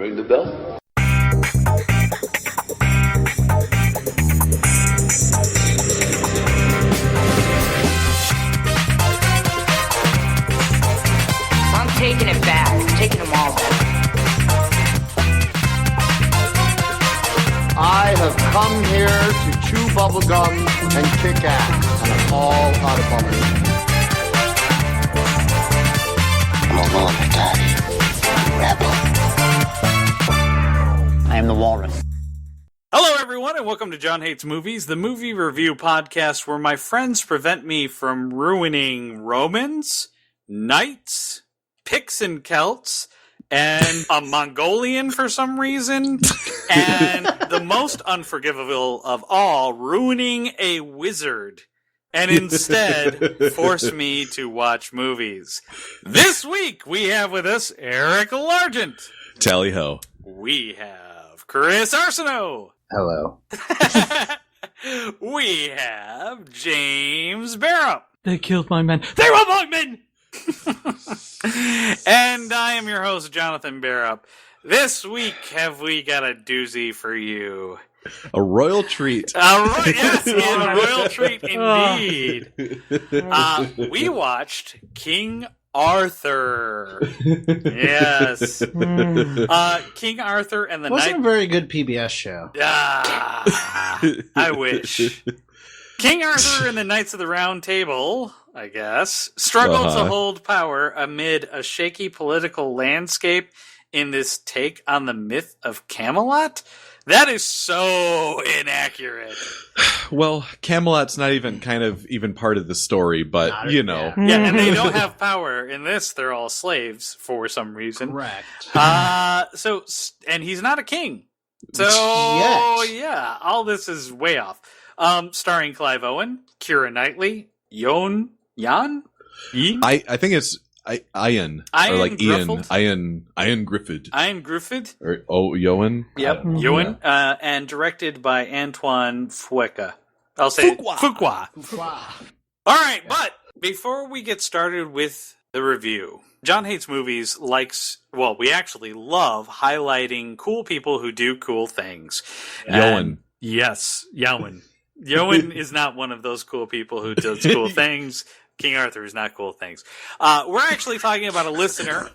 ring the bell? I'm taking it back. I'm taking them all back. I have come here to chew bubblegum and kick ass, and I'm all out of bubblegum. I'm a loner, Daddy. Rebel. I am the walrus. Hello, everyone, and welcome to John Hates Movies, the movie review podcast where my friends prevent me from ruining Romans, knights, Picts and Celts, and a Mongolian for some reason, and the most unforgivable of all, ruining a wizard, and instead force me to watch movies. This week, we have with us Eric Largent. Tally ho. We have Chris Arsenault. Hello. We have James Barrow. They killed my men. They were my men! And I am your host, Jonathan Barrow. This week, have we got a doozy for you? A royal treat. Yes, a royal treat indeed. We watched King Arthur. Yes. King Arthur and the Wasn't a very good PBS show. I wish. King Arthur and the Knights of the Round Table, I guess, struggled to hold power amid a shaky political landscape in this take on the myth of Camelot. That is so inaccurate. Well, Camelot's not even part of the story, but you know. Yeah, and they don't have power in this. They're all slaves for some reason. Correct. And he's not a king. So, yeah, all this is way off. Starring Clive Owen, Keira Knightley, Jan? I think it's Ian. Or like Griffith? Ian Griffith. Ian Griffith? Or Ewan? Yep, Ewan. And directed by Antoine Fuqua. I'll say Fuqua. All right, but before we get started with the review, John Hates Movies we actually love highlighting cool people who do cool things. Ewan. Yes, Ewan. Ewan is not one of those cool people who does cool things. King Arthur is not cool things. We're actually talking about a listener.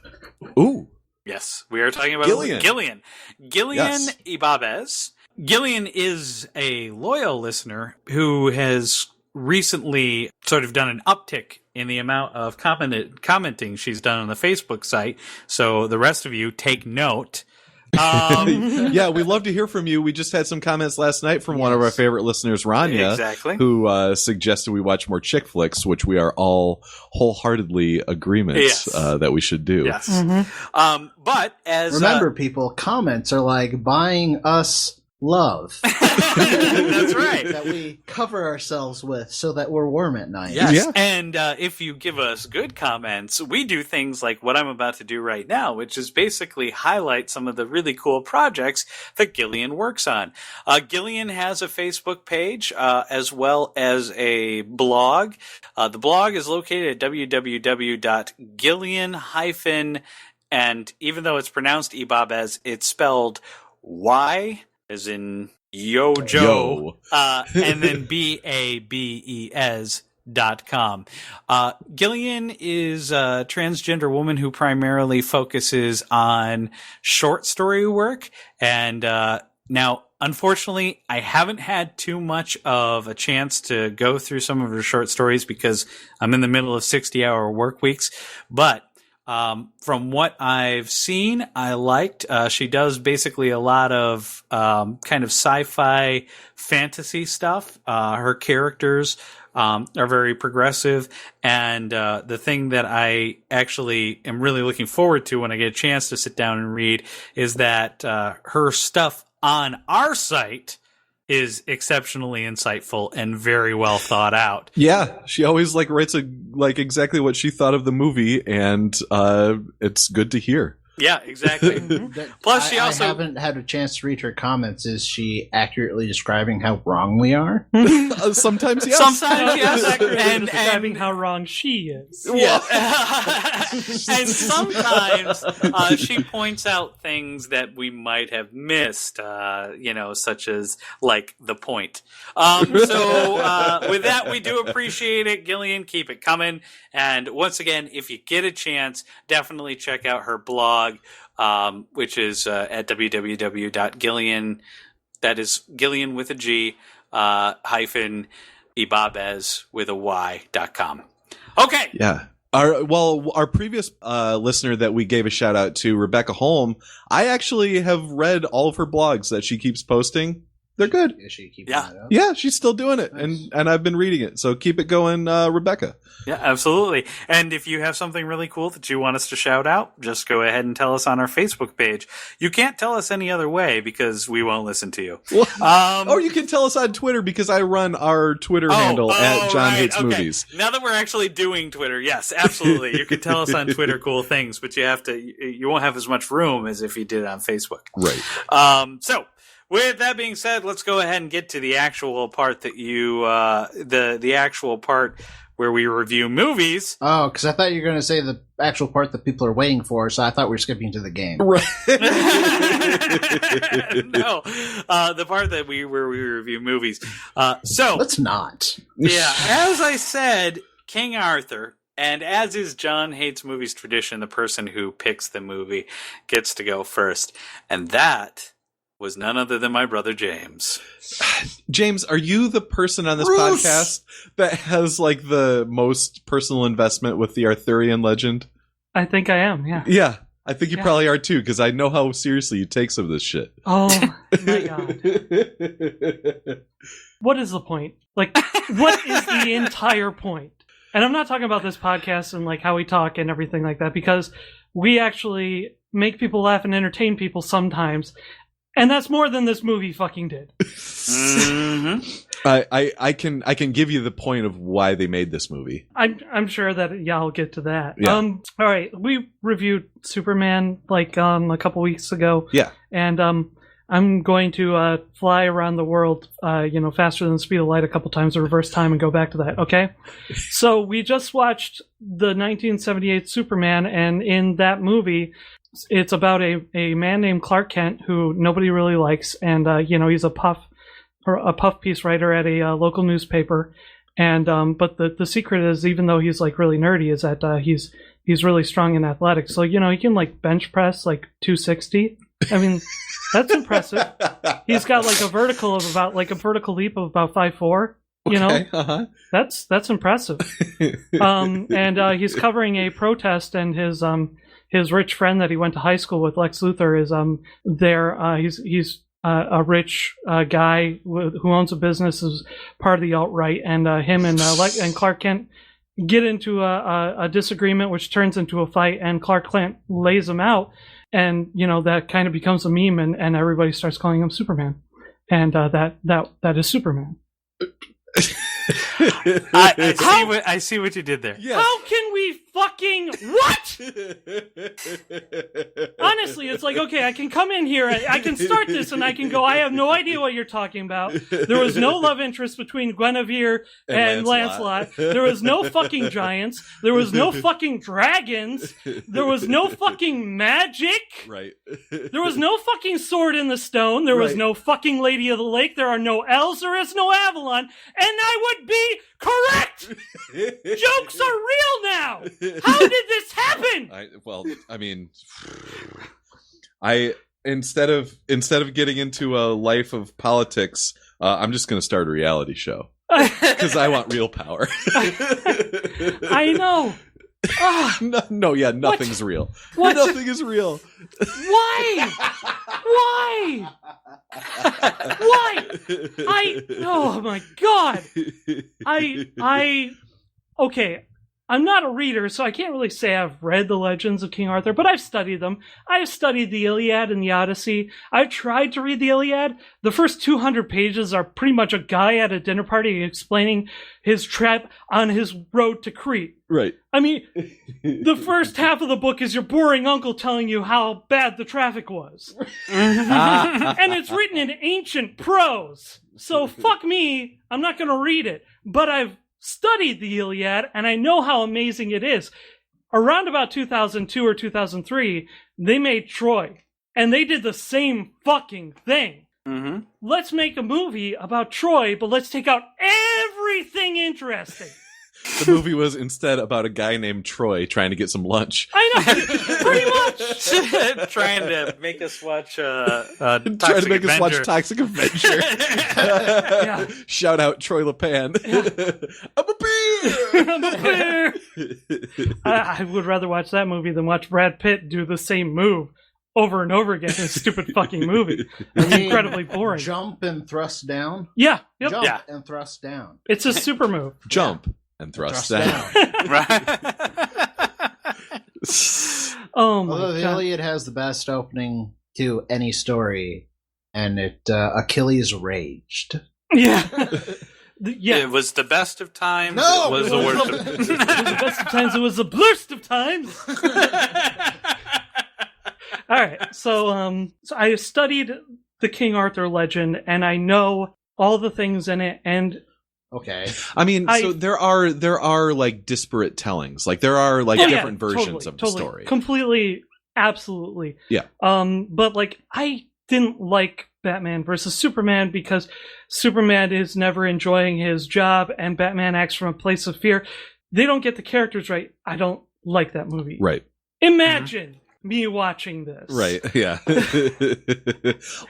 Ooh. Yes, we are talking about Gillian. Gillian Yes. Ibabez. Gillian is a loyal listener who has recently sort of done an uptick in the amount of commenting she's done on the Facebook site. So the rest of you take note. Yeah, we love to hear from you. We just had some comments last night from one of our favorite listeners, Rania, who suggested we watch more chick flicks, which we are all wholeheartedly agreements that we should do. Yes. But as remember, people, comments are like buying us love. That's right. That we cover ourselves with so that we're warm at night. Yes. Yeah. And if you give us good comments, we do things like what I'm about to do right now, which is basically highlight some of the really cool projects that Gillian works on. Gillian has a Facebook page as well as a blog. The blog is located at www.gillian- and even though it's pronounced Ibabez, it's spelled Y as in Yojo, and then BABES.com. Gillian is a transgender woman who primarily focuses on short story work. And now, unfortunately, I haven't had too much of a chance to go through some of her short stories because I'm in the middle of 60-hour work weeks. But from what I've seen, I liked. She does basically a lot of kind of sci-fi fantasy stuff. Her characters are very progressive, and the thing that I actually am really looking forward to when I get a chance to sit down and read is that her stuff on our site is exceptionally insightful and very well thought out. Yeah, she always writes exactly what she thought of the movie, and it's good to hear. Yeah, exactly. Plus, she also I haven't had a chance to read her comments. Is she accurately describing how wrong we are? Sometimes, yes. Sometimes, yes. And describing how wrong she is. Yeah. And sometimes she points out things that we might have missed, such as, like, the point. So with that, we do appreciate it. Gillian, keep it coming. And once again, if you get a chance, definitely check out her blog, which is at www.gillian, that is Gillian with a G, hyphen Ibabez with a Y.com. Okay. Yeah. Our previous listener that we gave a shout out to, Rebecca Holm, I actually have read all of her blogs that she keeps posting. They're good. Is she keeping that up? Yeah, she's still doing it, Nice. and I've been reading it. So keep it going, Rebecca. Yeah, absolutely. And if you have something really cool that you want us to shout out, just go ahead and tell us on our Facebook page. You can't tell us any other way because we won't listen to you. Or you can tell us on Twitter because I run our Twitter handle at John Hates Movies. Now that we're actually doing Twitter, yes, absolutely. You can tell us on Twitter cool things, but you won't have as much room as if you did it on Facebook. Right. So, with that being said, let's go ahead and get to the actual part that the actual part where we review movies. Oh, because I thought you were going to say the actual part that people are waiting for, so I thought we were skipping to the game. Right. No, the part that where we review movies. So let's not. Yeah, as I said, King Arthur. And as is John Hates Movies tradition, the person who picks the movie gets to go first. And that was none other than my brother James. James, are you the person on this podcast that has like the most personal investment with the Arthurian legend? I think I am, yeah. Yeah, I think you probably are too, because I know how seriously you take some of this shit. Oh, my God. What is the point? Like, what is the entire point? And I'm not talking about this podcast and like how we talk and everything like that, because we actually make people laugh and entertain people sometimes. And that's more than this movie fucking did. Mm-hmm. I can give you the point of why they made this movie. I'm sure that I'll get to that. Yeah. All right, we reviewed Superman like a couple weeks ago. Yeah. And I'm going to fly around the world, faster than the speed of light a couple times, reverse time, and go back to that. Okay. So we just watched the 1978 Superman, and in that movie, it's about a man named Clark Kent who nobody really likes, and he's a puff piece writer at a local newspaper, and but the secret is, even though he's like really nerdy, is that he's really strong in athletics. So he can like bench press like 260. I mean, that's impressive. He's got like a vertical leap of about 5'4". That's impressive. And he's covering a protest, and his rich friend that he went to high school with, Lex Luthor, is there. He's a rich guy who owns a business, is part of the alt-right, and him and Clark Kent get into a disagreement, which turns into a fight, and Clark Kent lays him out, and that kind of becomes a meme, and everybody starts calling him Superman, and that is Superman. I see what you did there. Yes. How can we fucking what? Honestly, it's like, okay, I can come in here, I can start this, and I can go, I have no idea what you're talking about. There was no love interest between Guinevere and Lancelot. There was no fucking giants. There was no fucking dragons. There was no fucking magic. Right. There was no fucking sword in the stone. There was no fucking Lady of the Lake. There are no elves. There is no Avalon. And I would be correct. Jokes are real now. How did this happen? Instead of getting into a life of politics, I'm just going to start a reality show because I want real power. I know. Nothing's real. What? Nothing is real. Why? Why? Oh my God. Okay. I'm not a reader, so I can't really say I've read the legends of King Arthur, but I've studied them. I've studied the Iliad and the Odyssey. I've tried to read the Iliad. The first 200 pages are pretty much a guy at a dinner party explaining his trip on his road to Crete. Right. I mean, the first half of the book is your boring uncle telling you how bad the traffic was. And it's written in ancient prose. So fuck me, I'm not going to read it. But I've studied the Iliad, and I know how amazing it is. Around about 2002 or 2003, they made Troy, and they did the same fucking thing. Mm-hmm. Let's make a movie about Troy, but let's take out everything interesting. The movie was instead about a guy named Troy trying to get some lunch. I know, pretty much. Trying to make us watch Trying to make us watch Toxic Avenger. Yeah. Shout out Troy LePan. I'm a beer! I'm a bear. I would rather watch that movie than watch Brad Pitt do the same move over and over again in a stupid fucking movie. It's incredibly boring. Jump and thrust down. Yeah. Yep. Jump Yeah. and thrust down. It's a super move. Jump and thrust down. Right. Oh my Although the god. Iliad has the best opening to any story, and Achilles raged. Yeah. Yeah. It was the best of times. No! It was the worst of It was the best of times. It was the blurst of times. All right. So I studied the King Arthur legend, and I know all the things in it, and Okay. I mean, so there are like disparate tellings. Like there are like different versions of the story. Completely, absolutely. Yeah. But like I didn't like Batman versus Superman because Superman is never enjoying his job and Batman acts from a place of fear. They don't get the characters right. I don't like that movie. Right. Imagine me watching this. Right. Yeah.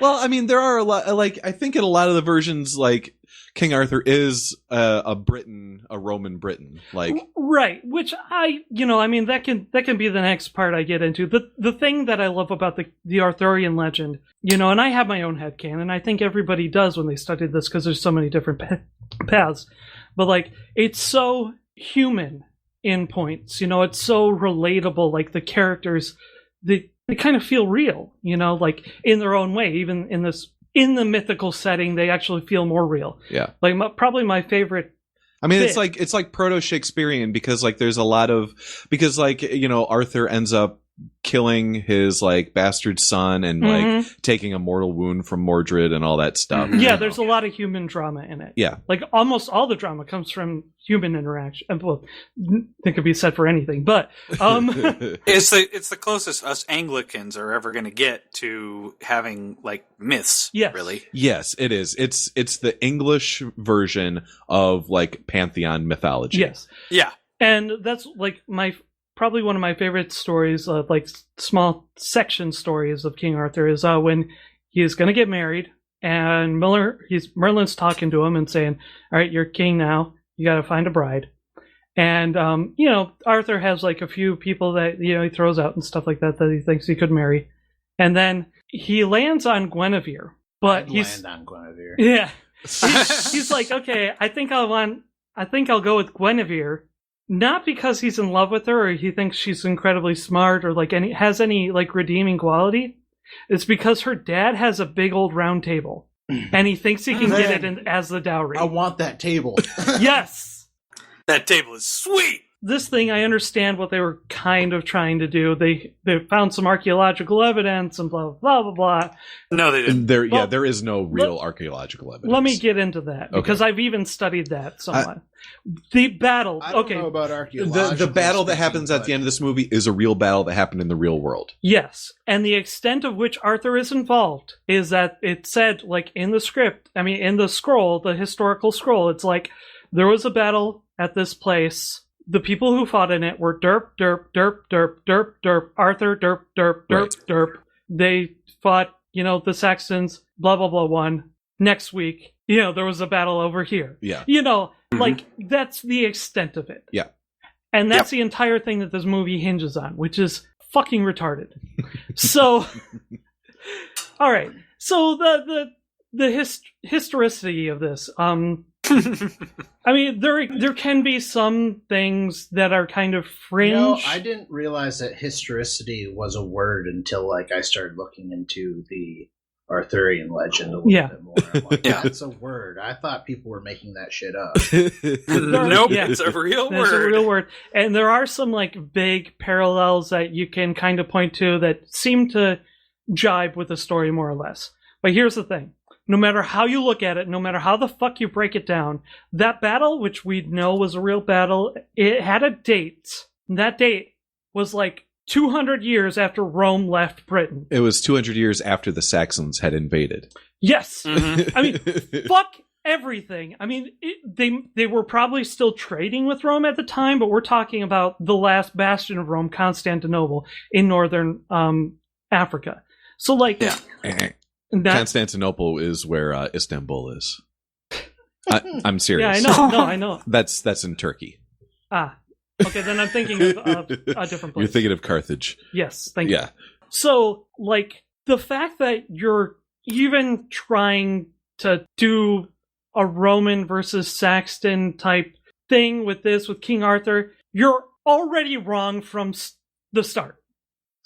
Well, I mean, there are a lot. Like I think in a lot of the versions, like King Arthur is a Roman Briton. Like right, which I mean that can be the next part I get into. The thing that I love about the Arthurian legend, and I have my own headcanon. I think everybody does when they study this because there's so many different paths. But like it's so human in points, it's so relatable. Like the characters, they kind of feel real, like in their own way. Even in the mythical setting, they actually feel more real. Yeah. Like probably my favorite. I mean, it's like proto-Shakespearean because like there's a lot of Arthur ends up killing his like bastard son and like taking a mortal wound from Mordred and all that stuff. Yeah, there's a lot of human drama in it. Yeah. Like almost all the drama comes from human interaction. Well, it could be said for anything, but it's the closest us Anglicans are ever going to get to having like myths. Yes. Really. Yes, it is. It's the English version of like pantheon mythology. Yes. Yeah. And that's like probably one of my favorite stories, like small section stories of King Arthur, is when he is going to get married, and Merlin's talking to him and saying, "All right, you're king now. You got to find a bride." And Arthur has like a few people that he throws out and stuff like that he thinks he could marry, and then he lands on Guinevere. But Land on Guinevere. Yeah, he's like, okay, I think I'll go with Guinevere. Not because he's in love with her or he thinks she's incredibly smart or like has any like redeeming quality. It's because her dad has a big old round table and he thinks he can get it as the dowry. I want that table. Yes. That table is sweet. This thing, I understand what they were kind of trying to do. They found some archaeological evidence and blah, blah, blah, blah. No, they didn't. There is no real archaeological evidence. Let me get into that because I've even studied that somewhat. The battle. I don't know about archaeological. The battle that happens at the end of this movie is a real battle that happened in the real world. Yes, and the extent of which Arthur is involved is that it said, like in the script, in the scroll, the historical scroll, it's like there was a battle at this place. The people who fought in it were derp, derp, derp, derp, derp, derp, Arthur, derp, derp, derp, derp. They fought, the Saxons, blah, blah, blah, won. Next week, there was a battle over here. Yeah. Like, that's the extent of it. Yeah. And that's the entire thing that this movie hinges on, which is fucking retarded. So, all right. So, the historicity of this, I mean, there can be some things that are kind of fringe. You know, I didn't realize that historicity was a word until I started looking into the Arthurian legend a little bit more. I'm like, that's a word. I thought people were making that shit up. Nope, it's a real word. It's a real word. And there are some big parallels that you can kind of point to that seem to jibe with the story more or less. But here's the thing. No matter how you look at it, no matter how the fuck you break it down, that battle, which we know was a real battle, it had a date. And that date was 200 yeyears after Rome left Britain. It was 200 years after the Saxons had invaded. Yes. Mm-hmm. I mean, fuck everything. I mean, they were probably still trading with Rome at the time, but we're talking about the last bastion of Rome, Constantinople, in northern Africa. So, Constantinople is where Istanbul is. I'm serious. Yeah, I know. No, I know. That's in Turkey. Ah. Okay, then I'm thinking of a different place. You're thinking of Carthage. Yes, thank you. So, the fact that you're even trying to do a Roman versus Saxon type thing with King Arthur, you're already wrong from the start.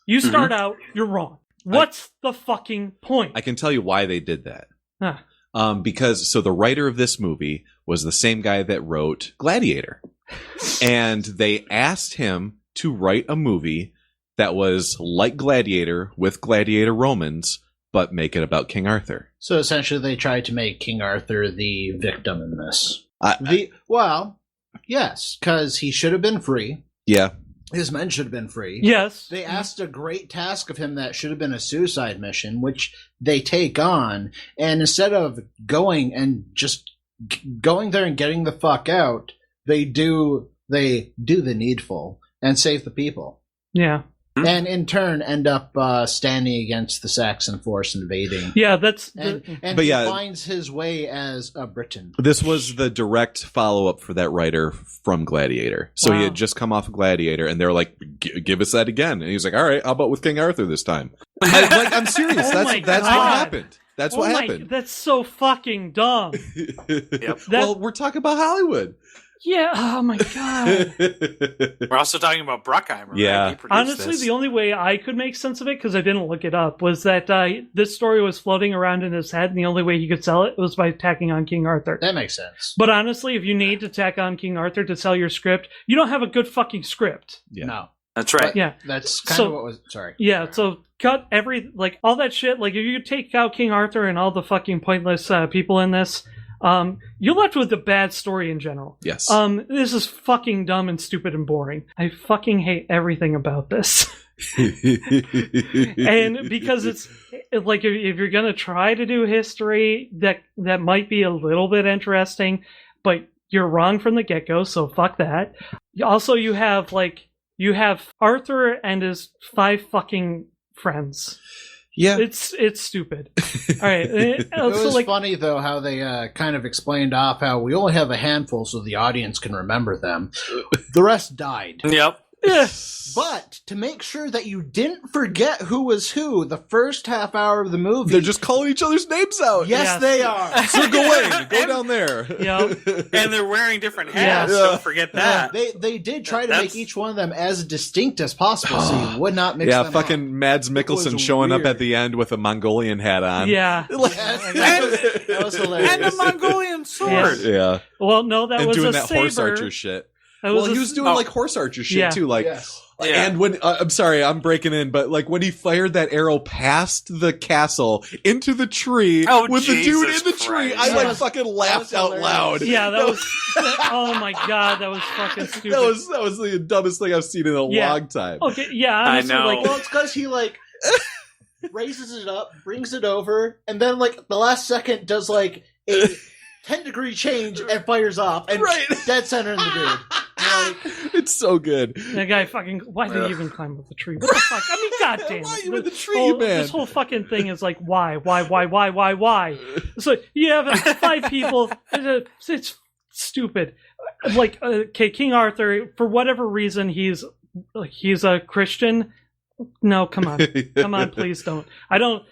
You start out, you're wrong. What's the fucking point? I can tell you why they did that. Huh. Because the writer of this movie was the same guy that wrote Gladiator. And they asked him to write a movie that was like Gladiator with Gladiator Romans, but make it about King Arthur. So essentially they tried to make King Arthur the victim in this. Yes, because he should have been free. Yeah. His men should have been free. Yes. They asked a great task of him that should have been a suicide mission, which they take on. And instead of going there and getting the fuck out, they do the needful and save the people. Yeah. And in turn end up standing against the Saxon force invading. Yeah, he finds his way as a Briton. This was the direct follow-up for that writer from Gladiator. So he had just come off of Gladiator, and they were like, give us that again. And he was like, all right, how about with King Arthur this time? I'm serious. That's what happened. That's what happened. That's so fucking dumb. Yep. Well, we're talking about Hollywood. Yeah. Oh my god. We're also talking about Bruckheimer. Yeah. Right? Honestly, the only way I could make sense of it, because I didn't look it up, was that this story was floating around in his head, and the only way he could sell it was by tacking on King Arthur. That makes sense. But honestly, if you need to tack on King Arthur to sell your script, you don't have a good fucking script. Yeah. No. That's right. Yeah. That's kind of what was... Sorry. Yeah, so cut all that shit. If you take out King Arthur and all the fucking pointless people in this, you're left with a bad story in general. Yes. This is fucking dumb and stupid and boring. I fucking hate everything about this. And because it's if you're gonna try to do history that might be a little bit interesting, but you're wrong from the get-go, so fuck that. Also, you have Arthur and his 5 fucking friends. Yeah, it's stupid. All right, it was funny though how they kind of explained off how we only have a handful so the audience can remember them. The rest died. Yep. But to make sure that you didn't forget who was who, the first half hour of the movie, they're just calling each other's names out. Yes. They are. Sir Gawain, go down there. Yeah. And they're wearing different hats. Don't forget that. They did try to make each one of them as distinct as possible, so you would not mix them up. Fucking Mads Mikkelsen showing up at the end with a Mongolian hat on. Yeah. That was hilarious. And a Mongolian sword. Yeah. Well, no, that was doing a that saber. horse archer shit. He was doing horse archer shit too. And when I'm sorry, I'm breaking in, but when he fired that arrow past the castle into the tree with the dude in the tree, I fucking laughed out loud. Yeah, that was. Oh my god, that was fucking stupid. That was the dumbest thing I've seen in a long time. Okay, yeah, honestly, I know. Well, it's because he raises it up, brings it over, and then the last second does a 10-degree change and fires off, and dead center in the dude. It's so good. That guy why did he even climb up the tree? What the fuck? I mean, goddamn. Why are you in the tree, man? This whole fucking thing is why? So you have 5 people. It's stupid. King Arthur, for whatever reason, he's a Christian. No, come on, please don't. I don't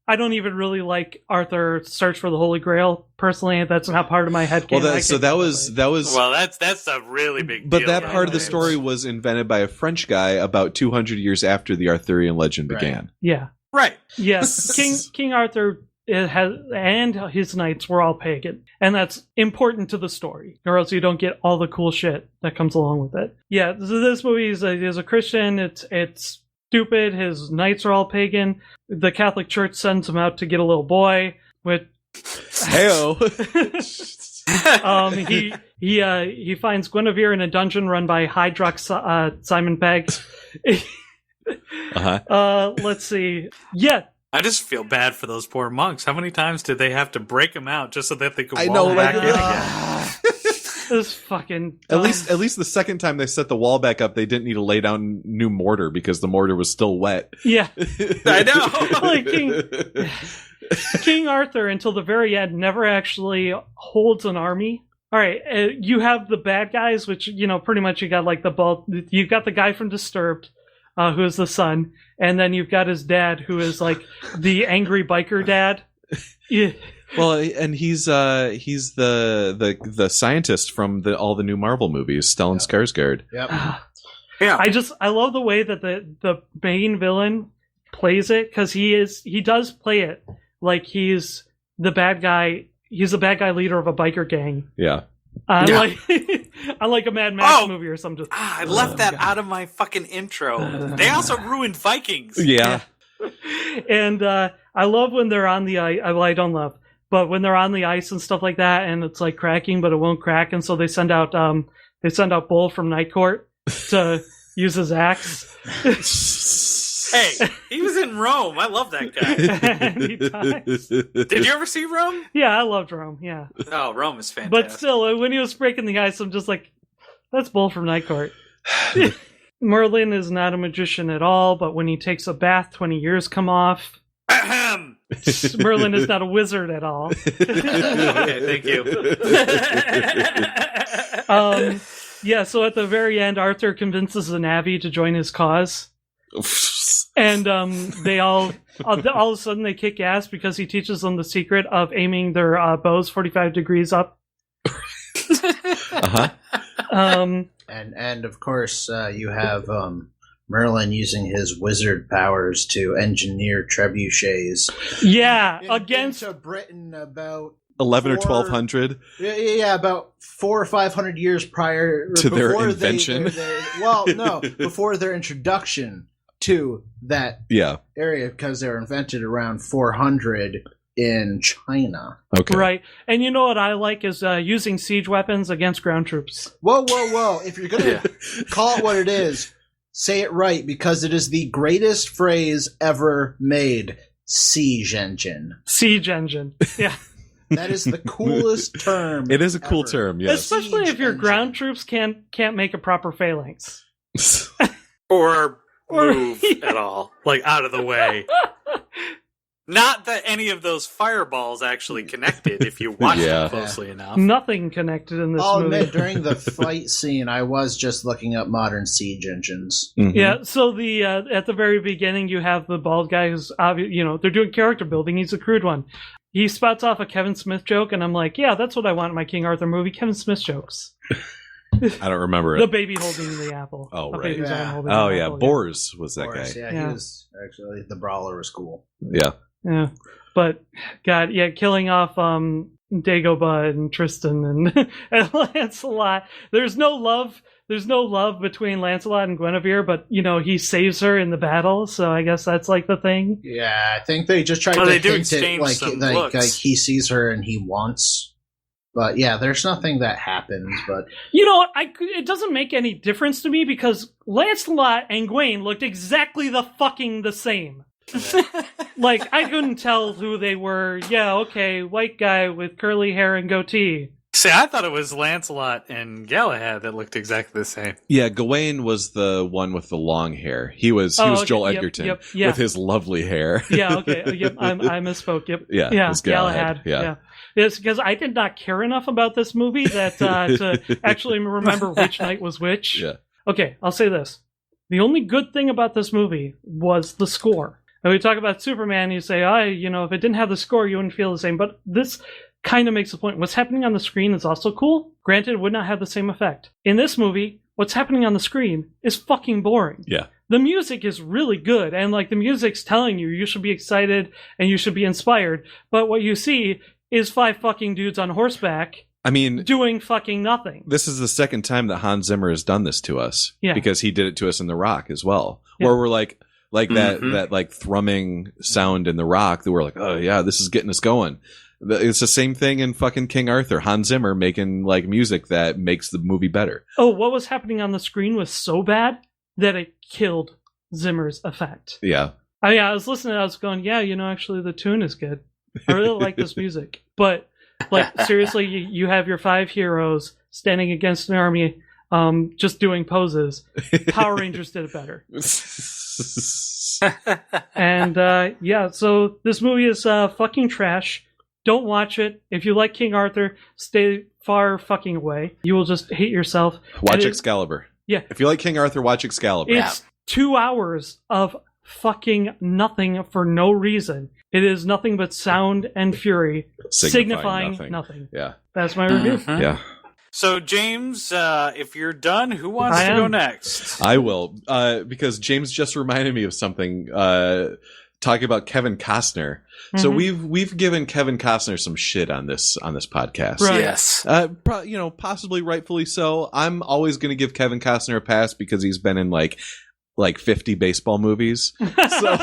I don't even really like Arthur's Search for the Holy Grail. Personally, that's not part of my headcanon. Well, that was. Well, that's a really big. But deal that part of the story was invented by a French guy about 200 years after the Arthurian legend began. Yeah. Right. Yes. King Arthur and his knights were all pagan, and that's important to the story, or else you don't get all the cool shit that comes along with it. Yeah. So this movie is a Christian. It's stupid. His knights are all pagan. The Catholic Church sends him out to get a little boy. With Heyo. He finds Guinevere in a dungeon run by Hydrox Simon Pegg. Let's see. Yeah. I just feel bad for those poor monks. How many times did they have to break them out just so that they could I walk know, back like, in again? This fucking At least the second time they set the wall back up, they didn't need to lay down new mortar because the mortar was still wet. Yeah. I know. Like King Arthur, until the very end, never actually holds an army. All right, you have the bad guys, which, pretty much you got like you've got the guy from Disturbed, who is the son, and then you've got his dad, who is like the angry biker dad. Yeah. Well, and he's the scientist from all the new Marvel movies, Stellan Skarsgård. Yep. Yeah. I love the way that the main villain plays it, because he does play it like he's the bad guy. He's the bad guy leader of a biker gang. Yeah. Like a Mad Max movie or something. I left that out of my fucking intro. They also ruined Vikings. Yeah. And I love when they're on the ice. Well, I don't love, but when they're on the ice and stuff like that, and it's like cracking, but it won't crack, and so they send out Bull from Night Court to use his axe. Hey, he was in Rome. I love that guy. And he dies. Did you ever see Rome? Yeah, I loved Rome. Yeah. Oh, Rome is fantastic. But still, when he was breaking the ice, I'm just like, that's Bull from Night Court. Merlin is not a magician at all, but when he takes a bath, 20 years come off. Ahem. Merlin is not a wizard at all. Okay, thank you. Yeah, so at the very end, Arthur convinces the Na'vi to join his cause. And they all of a sudden they kick ass because he teaches them the secret of aiming their bows 45 degrees up. And of course you have Merlin using his wizard powers to engineer trebuchets. Yeah, against into Britain about 11 or 1200. Yeah, about 400 or 500 years prior to their invention. Before their introduction to that area, because they were invented around 400 in China. Okay. Right. And you know what I like is using siege weapons against ground troops. Whoa. If you're going to call it what it is, say it right, because it is the greatest phrase ever made. Siege engine. Siege engine. Yeah. That is the coolest term. It is a cool ever. term, yes. Especially if your ground troops can't make a proper phalanx. Or move at all. Like, out of the way. Not that any of those fireballs actually connected, if you watch them closely enough. Nothing connected in this I'll movie. admit, during the fight scene, I was just looking up modern siege engines. Mm-hmm. Yeah, so the at the very beginning, you have the bald guy who's they're doing character building. He's a crude one. He spots off a Kevin Smith joke, and I'm like, yeah, that's what I want in my King Arthur movie, Kevin Smith jokes. I don't remember it. The baby holding the apple. Oh, A right. baby's arm holding Oh, the yeah. apple, Boris was that Boris, guy. yeah, he was actually, the brawler was cool. Yeah. Yeah. But, God, yeah, killing off Dagobah and Tristan and Lancelot. There's no love between Lancelot and Guinevere, but, he saves her in the battle, so I guess that's, like, the thing. Yeah, I think they just tried to they do hint it, exchange some looks. like he sees her and he wants. But, yeah, there's nothing that happens, but... It doesn't make any difference to me because Lancelot and Gawain looked exactly the same. Like, I couldn't tell who they were. Yeah, okay, white guy with curly hair and goatee. See, I thought it was Lancelot and Galahad that looked exactly the same. Yeah, Gawain was the one with the long hair. He was Joel Edgerton with his lovely hair. Yeah, okay. Yep, I misspoke. Yep. Yeah, it was Galahad. Yeah. It's because I did not care enough about this movie that to actually remember which knight was which. Yeah. Okay, I'll say this. The only good thing about this movie was the score. And we talk about Superman, you say, if it didn't have the score, you wouldn't feel the same. But this kind of makes the point. What's happening on the screen is also cool. Granted, it would not have the same effect. In this movie, what's happening on the screen is fucking boring. Yeah. The music is really good, and the music's telling you should be excited and you should be inspired. But what you see is 5 fucking dudes on horseback. I mean, doing fucking nothing. This is the second time that Hans Zimmer has done this to us. Yeah. Because he did it to us in The Rock as well. Yeah. Where we're like that thrumming sound in The Rock that we're like, oh yeah, this is getting us going. It's the same thing in fucking King Arthur. Hans Zimmer making music that makes the movie better. Oh, what was happening on the screen was so bad that it killed Zimmer's effect. Yeah. I was listening, I was going, actually the tune is good. I really like this music. But seriously, you have your 5 heroes standing against an army, just doing poses. Power Rangers did it better. And so this movie is fucking trash. Don't watch it. If you like King Arthur, stay far fucking away. You will just hate yourself. Watch Excalibur. Yeah. If you like King Arthur, watch Excalibur. It's 2 hours of fucking nothing for no reason. It is nothing but sound and fury signifying nothing. Yeah. That's my review. Yeah. So, James, if you're done, who wants to go next? I will, because James just reminded me of something, talking about Kevin Costner. Mm-hmm. So we've given Kevin Costner some shit on this podcast. Right. Yes. Possibly rightfully so. I'm always going to give Kevin Costner a pass because he's been in like 50 baseball movies. So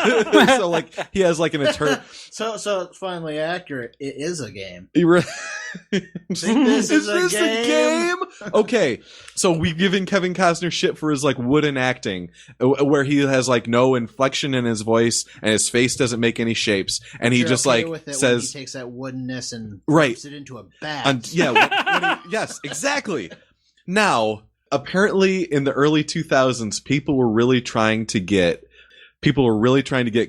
he has an eternal. So it's finally accurate. It is a game. Is this a game? Okay, so we've given Kevin Costner shit for his wooden acting, where he has no inflection in his voice and his face doesn't make any shapes, and he just with it says when he takes that woodenness and right puts it into a bat. Yes, exactly. Now, apparently, in the early 2000s, people were really trying to get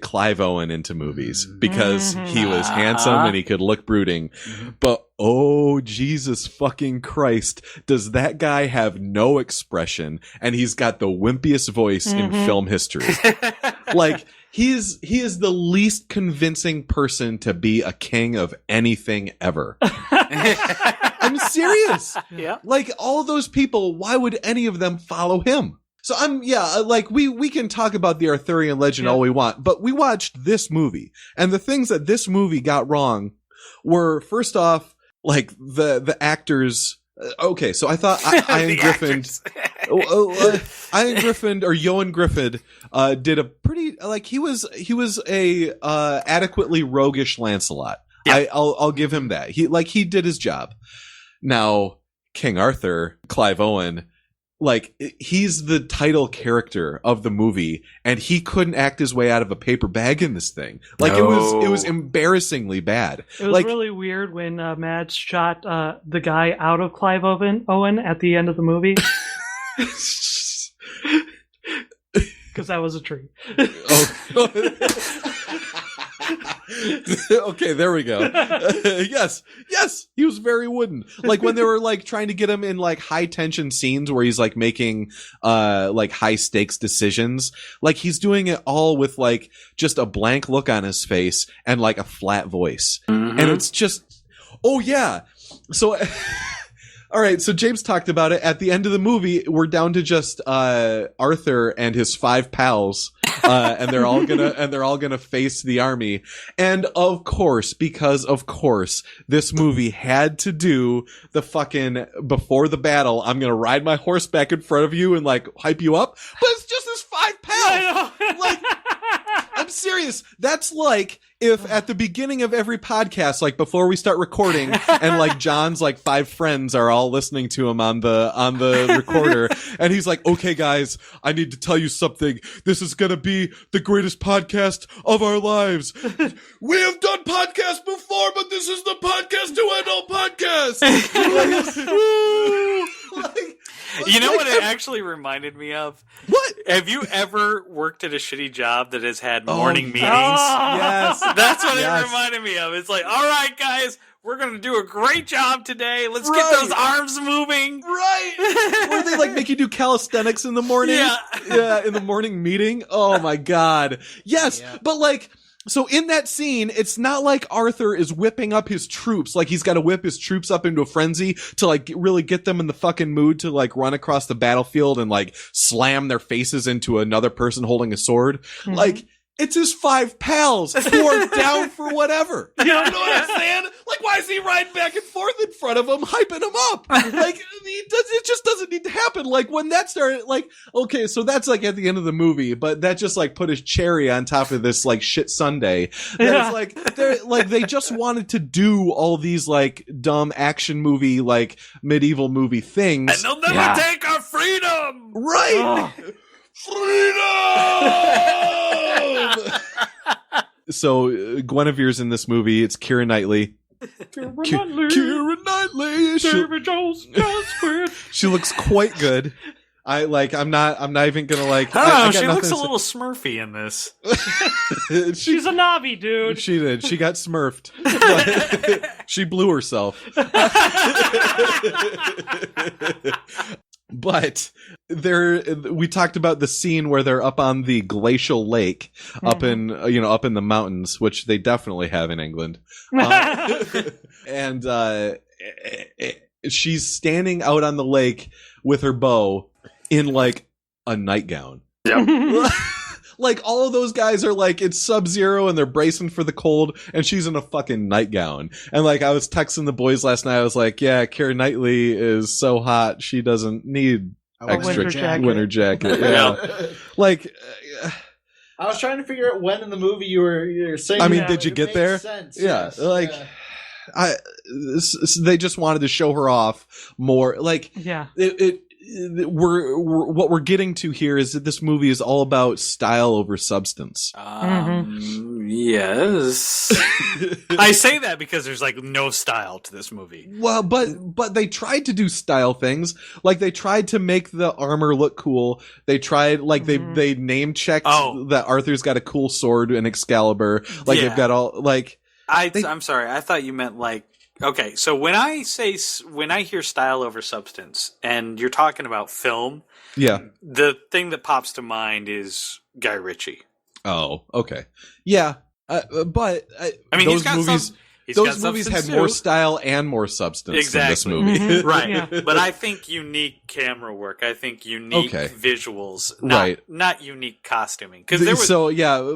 Clive Owen into movies because he was handsome and he could look brooding. But oh, Jesus fucking Christ, does that guy have no expression, and he's got the wimpiest voice in film history. He is the least convincing person to be a king of anything ever. I'm serious. Yeah. All those people, why would any of them follow him? So we can talk about the Arthurian legend all we want, but we watched this movie, and the things that this movie got wrong were, first off, the actors. Okay, so I thought Ian Griffin, Ian Griffin or Ioan Gruffudd did a pretty he was a adequately roguish Lancelot. Yeah. I'll give him that. He did his job. Now, King Arthur, Clive Owen, he's the title character of the movie, and he couldn't act his way out of a paper bag in this thing. It was embarrassingly bad. It was really weird when Mads shot the guy out of Clive Owen at the end of the movie. Because that was a tree. Okay, there we go. Yes, he was very wooden. When they were trying to get him in high tension scenes where he's making high stakes decisions, he's doing it all with just a blank look on his face and a flat voice, and it's just, oh yeah. So all right, so James talked about it. At the end of the movie, we're down to just Arthur and his 5 pals, and they're all gonna face the army. And of course, this movie had to do the fucking before the battle, I'm gonna ride my horse back in front of you and hype you up. But it's just his 5 pals. I'm serious. That's if at the beginning of every podcast, before we start recording, and John's 5 friends are all listening to him on the recorder, and he's like, "Okay, guys, I need to tell you something. This is gonna be the greatest podcast of our lives. We have done podcasts before, but this is the podcast to end all podcasts." You know what it actually reminded me of? What? Have you ever worked at a shitty job that has had morning meetings? Yes. That's what it reminded me of. It's like, all right, guys, we're going to do a great job today. Let's get those arms moving. Right. Or they like make you do calisthenics in the morning. Yeah, in the morning meeting. Oh my God. Yes. Yeah. But like, so in that scene, it's not like Arthur is whipping up his troops. Like he's got to whip his troops up into a frenzy to like really get them in the fucking mood to like run across the battlefield and like slam their faces into another person holding a sword. Mm-hmm. Like, it's his 5 pals who are down for whatever. You know what I'm saying? Like, why is he riding back and forth in front of him, hyping him up? Like, it just doesn't need to happen. Like, when that started, like, okay, so that's like at the end of the movie, but that just like put his cherry on top of this like shit sundae. It's like, they just wanted to do all these like dumb action movie, like medieval movie things. And they'll never take our freedom! Right! Oh. Freedom! So Guinevere's in this movie. It's Keira Knightley. Keira Knightley. David Jones. She looks quite good. I'm not even gonna like. She looks a little Smurfy in this. She's a Navi, dude. She did. She got smurfed. She blew herself. But we talked about the scene where they're up on the glacial lake, up in the mountains, which they definitely have in England. And she's standing out on the lake with her bow in like a nightgown. Yep. Like all of those guys are like it's Sub-Zero and they're bracing for the cold, and she's in a fucking nightgown. And like I was texting the boys last night, I was like, "Yeah, Keira Knightley is so hot, she doesn't need extra winter jacket." Yeah, like I was trying to figure out when in the movie you were saying. I mean, did you get there? Sense, yeah, yes. like. Yeah. They just wanted to show her off more. Like, yeah, what we're getting to here is that this movie is all about style over substance. Yes. I say that because there's like no style to this movie. Well, but they tried to do style things. Like they tried to make the armor look cool. They tried like they name checked that Arthur's got a cool sword and Excalibur. Like they've got all like. I'm sorry. I thought you meant like. Okay, so when I hear style over substance, and you're talking about film, the thing that pops to mind is Guy Ritchie. Oh, okay, yeah, but I mean, those movies had more style and more substance than this movie, right? Yeah. But I think unique camera work. I think unique visuals, not unique costuming. Because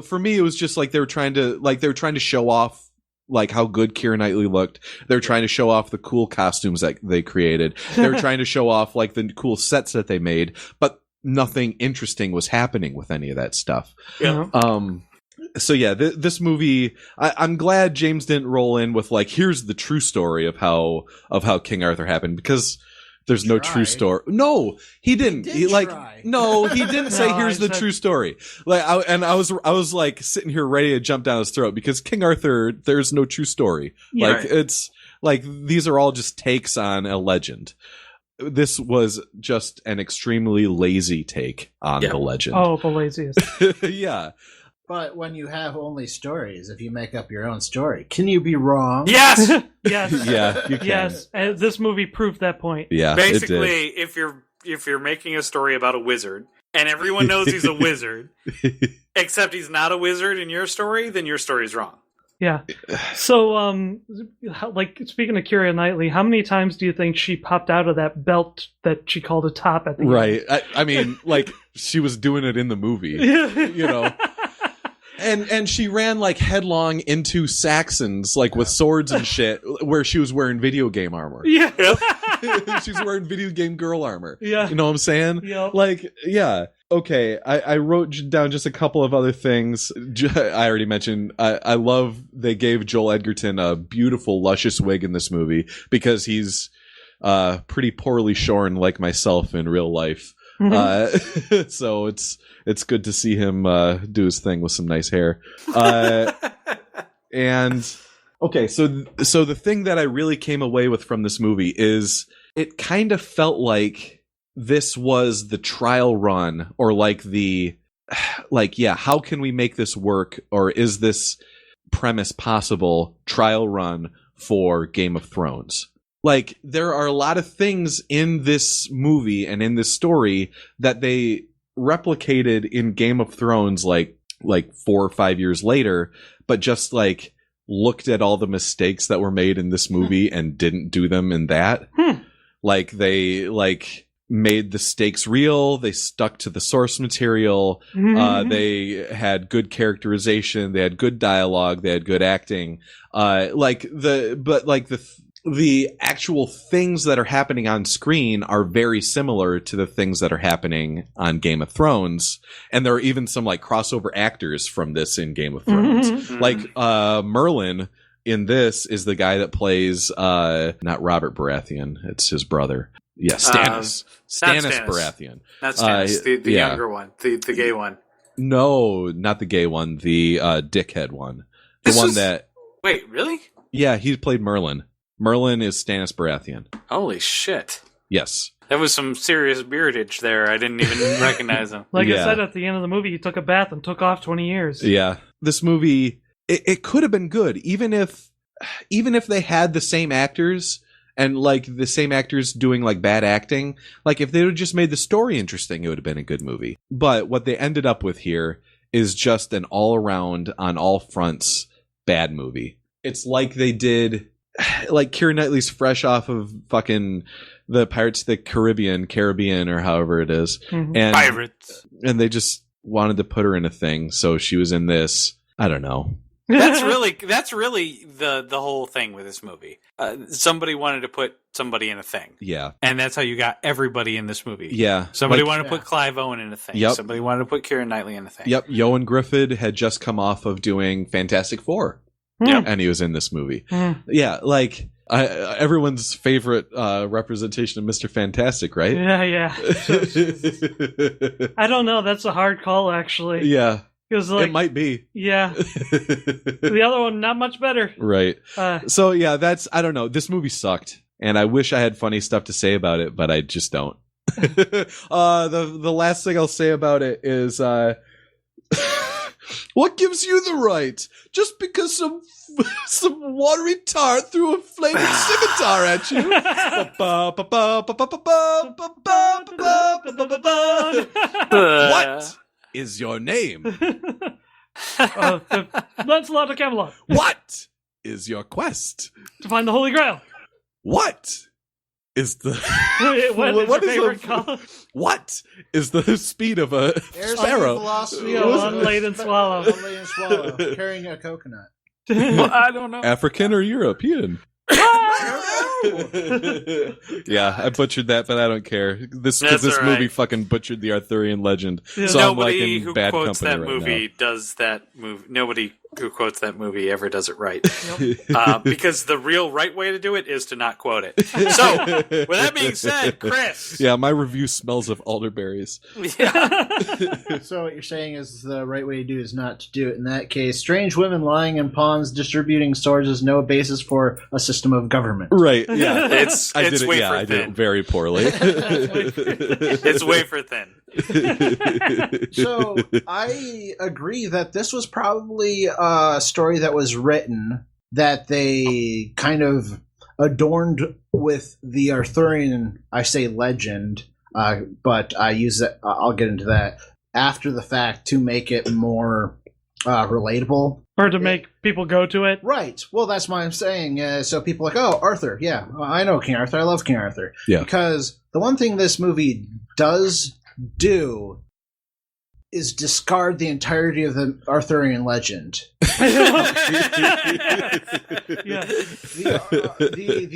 for me, it was just like they were trying to show off. Like how good Keira Knightley looked. They're trying to show off the cool costumes that they created. They were trying to show off like the cool sets that they made, but nothing interesting was happening with any of that stuff. Yeah. So yeah, this movie, I'm glad James didn't roll in with like, here's the true Story of how King Arthur happened, because there's no true story. No, he didn't. He didn't say here's the true story. Like, I was like sitting here ready to jump down his throat because King Arthur, there's no true story. Yeah. Like it's like these are all just takes on a legend. This was just an extremely lazy take on the legend. Oh, the laziest. Yeah. But when you have only stories, if you make up your own story, can you be wrong? Yes! Yes. Yeah, you can. Yes. And this movie proved that point. Yeah. Basically, if you're making a story about a wizard, and everyone knows he's a wizard, except he's not a wizard in your story, then your story's wrong. Yeah. So, like, speaking of Keira Knightley, how many times do you think she popped out of that belt that she called a top at the end? Right. I mean, like, she was doing it in the movie, you know? And she ran like headlong into Saxons, like with swords and shit, where she was wearing video game armor. Yeah. She was wearing video game girl armor. Yeah. You know what I'm saying? Yeah. Like, yeah. Okay. I wrote down just a couple of other things. I already mentioned, I love they gave Joel Edgerton a beautiful, luscious wig in this movie because he's pretty poorly shorn like myself in real life. So it's good to see him do his thing with some nice hair. And okay, so the thing that I really came away with from this movie is it kind of felt like this was the trial run, or like how can we make this work, or is this premise possible trial run for Game of Thrones? Like, there are a lot of things in this movie and in this story that they replicated in Game of Thrones like 4 or 5 years later, but just like looked at all the mistakes that were made in this movie and didn't do them in that. Like, they made the stakes real. They stuck to the source material. They had good characterization. They had good dialogue. They had good acting. The actual things that are happening on screen are very similar to the things that are happening on Game of Thrones. And there are even some like crossover actors from this in Game of Thrones. Like, Merlin in this is the guy that plays, not Robert Baratheon. It's his brother. Yeah, Stannis. Stannis Baratheon. Not Stannis, the younger one, the gay one. No, not the gay one, the dickhead one. Wait, really? Yeah, he played Merlin. Merlin is Stannis Baratheon. Holy shit. Yes. That was some serious beardage there. I didn't even recognize him. Like I said at the end of the movie, he took a bath and took off 20 years. Yeah. This movie, it could have been good, even if they had the same actors and like the same actors doing like bad acting. Like, if they would have just made the story interesting, it would have been a good movie. But what they ended up with here is just an all around, on all fronts, bad movie. It's like they did, like, Keira Knightley's fresh off of fucking the Pirates of the Caribbean, or however it is. And Pirates. And they just wanted to put her in a thing, so she was in this. I don't know. That's really the whole thing with this movie. Somebody wanted to put somebody in a thing. Yeah. And that's how you got everybody in this movie. Yeah. Somebody wanted to put Clive Owen in a thing. Yep. Somebody wanted to put Keira Knightley in a thing. Yep. Ewan Griffith had just come off of doing Fantastic Four. Yep. And he was in this movie. Yeah, like, everyone's favorite representation of Mr. Fantastic, right? Yeah. I don't know. That's a hard call, actually. Yeah. Like, it might be. Yeah. The other one, not much better. Right. So, yeah, I don't know. This movie sucked. And I wish I had funny stuff to say about it, but I just don't. The last thing I'll say about it is... what gives you the right? Just because some watery tart threw a flaming scimitar at you? What is your name? Lancelot of Camelot. What is your quest? To find the Holy Grail. What is the what is your favorite color? What is the speed of a sparrow? Velocity unladen swallow. Unladen swallow carrying a coconut. Well, I don't know. African or European? Yeah, I butchered that, but I don't care. This movie fucking butchered the Arthurian legend. Yeah. So nobody I'm like in bad quotes company that right movie now. Does that movie. Nobody who quotes that movie ever does it right. Because the real right way to do it is to not quote it. So, with that being said, Chris. Yeah, my review smells of elderberries. Yeah. So what you're saying is the right way to do is not to do it. In that case, strange women lying in ponds distributing swords is no basis for a system of government. Right, yeah. I did it very poorly. It's wafer thin. So I agree that this was probably a story that was written that they kind of adorned with the Arthurian, I say legend, but I use it. I'll get into that after the fact to make it more relatable. Or to make people go to it. Right. Well, that's why I'm saying. So people are like, oh, Arthur. Yeah, I know King Arthur. I love King Arthur. Yeah. Because the one thing this movie does do is discard the entirety of the Arthurian legend. The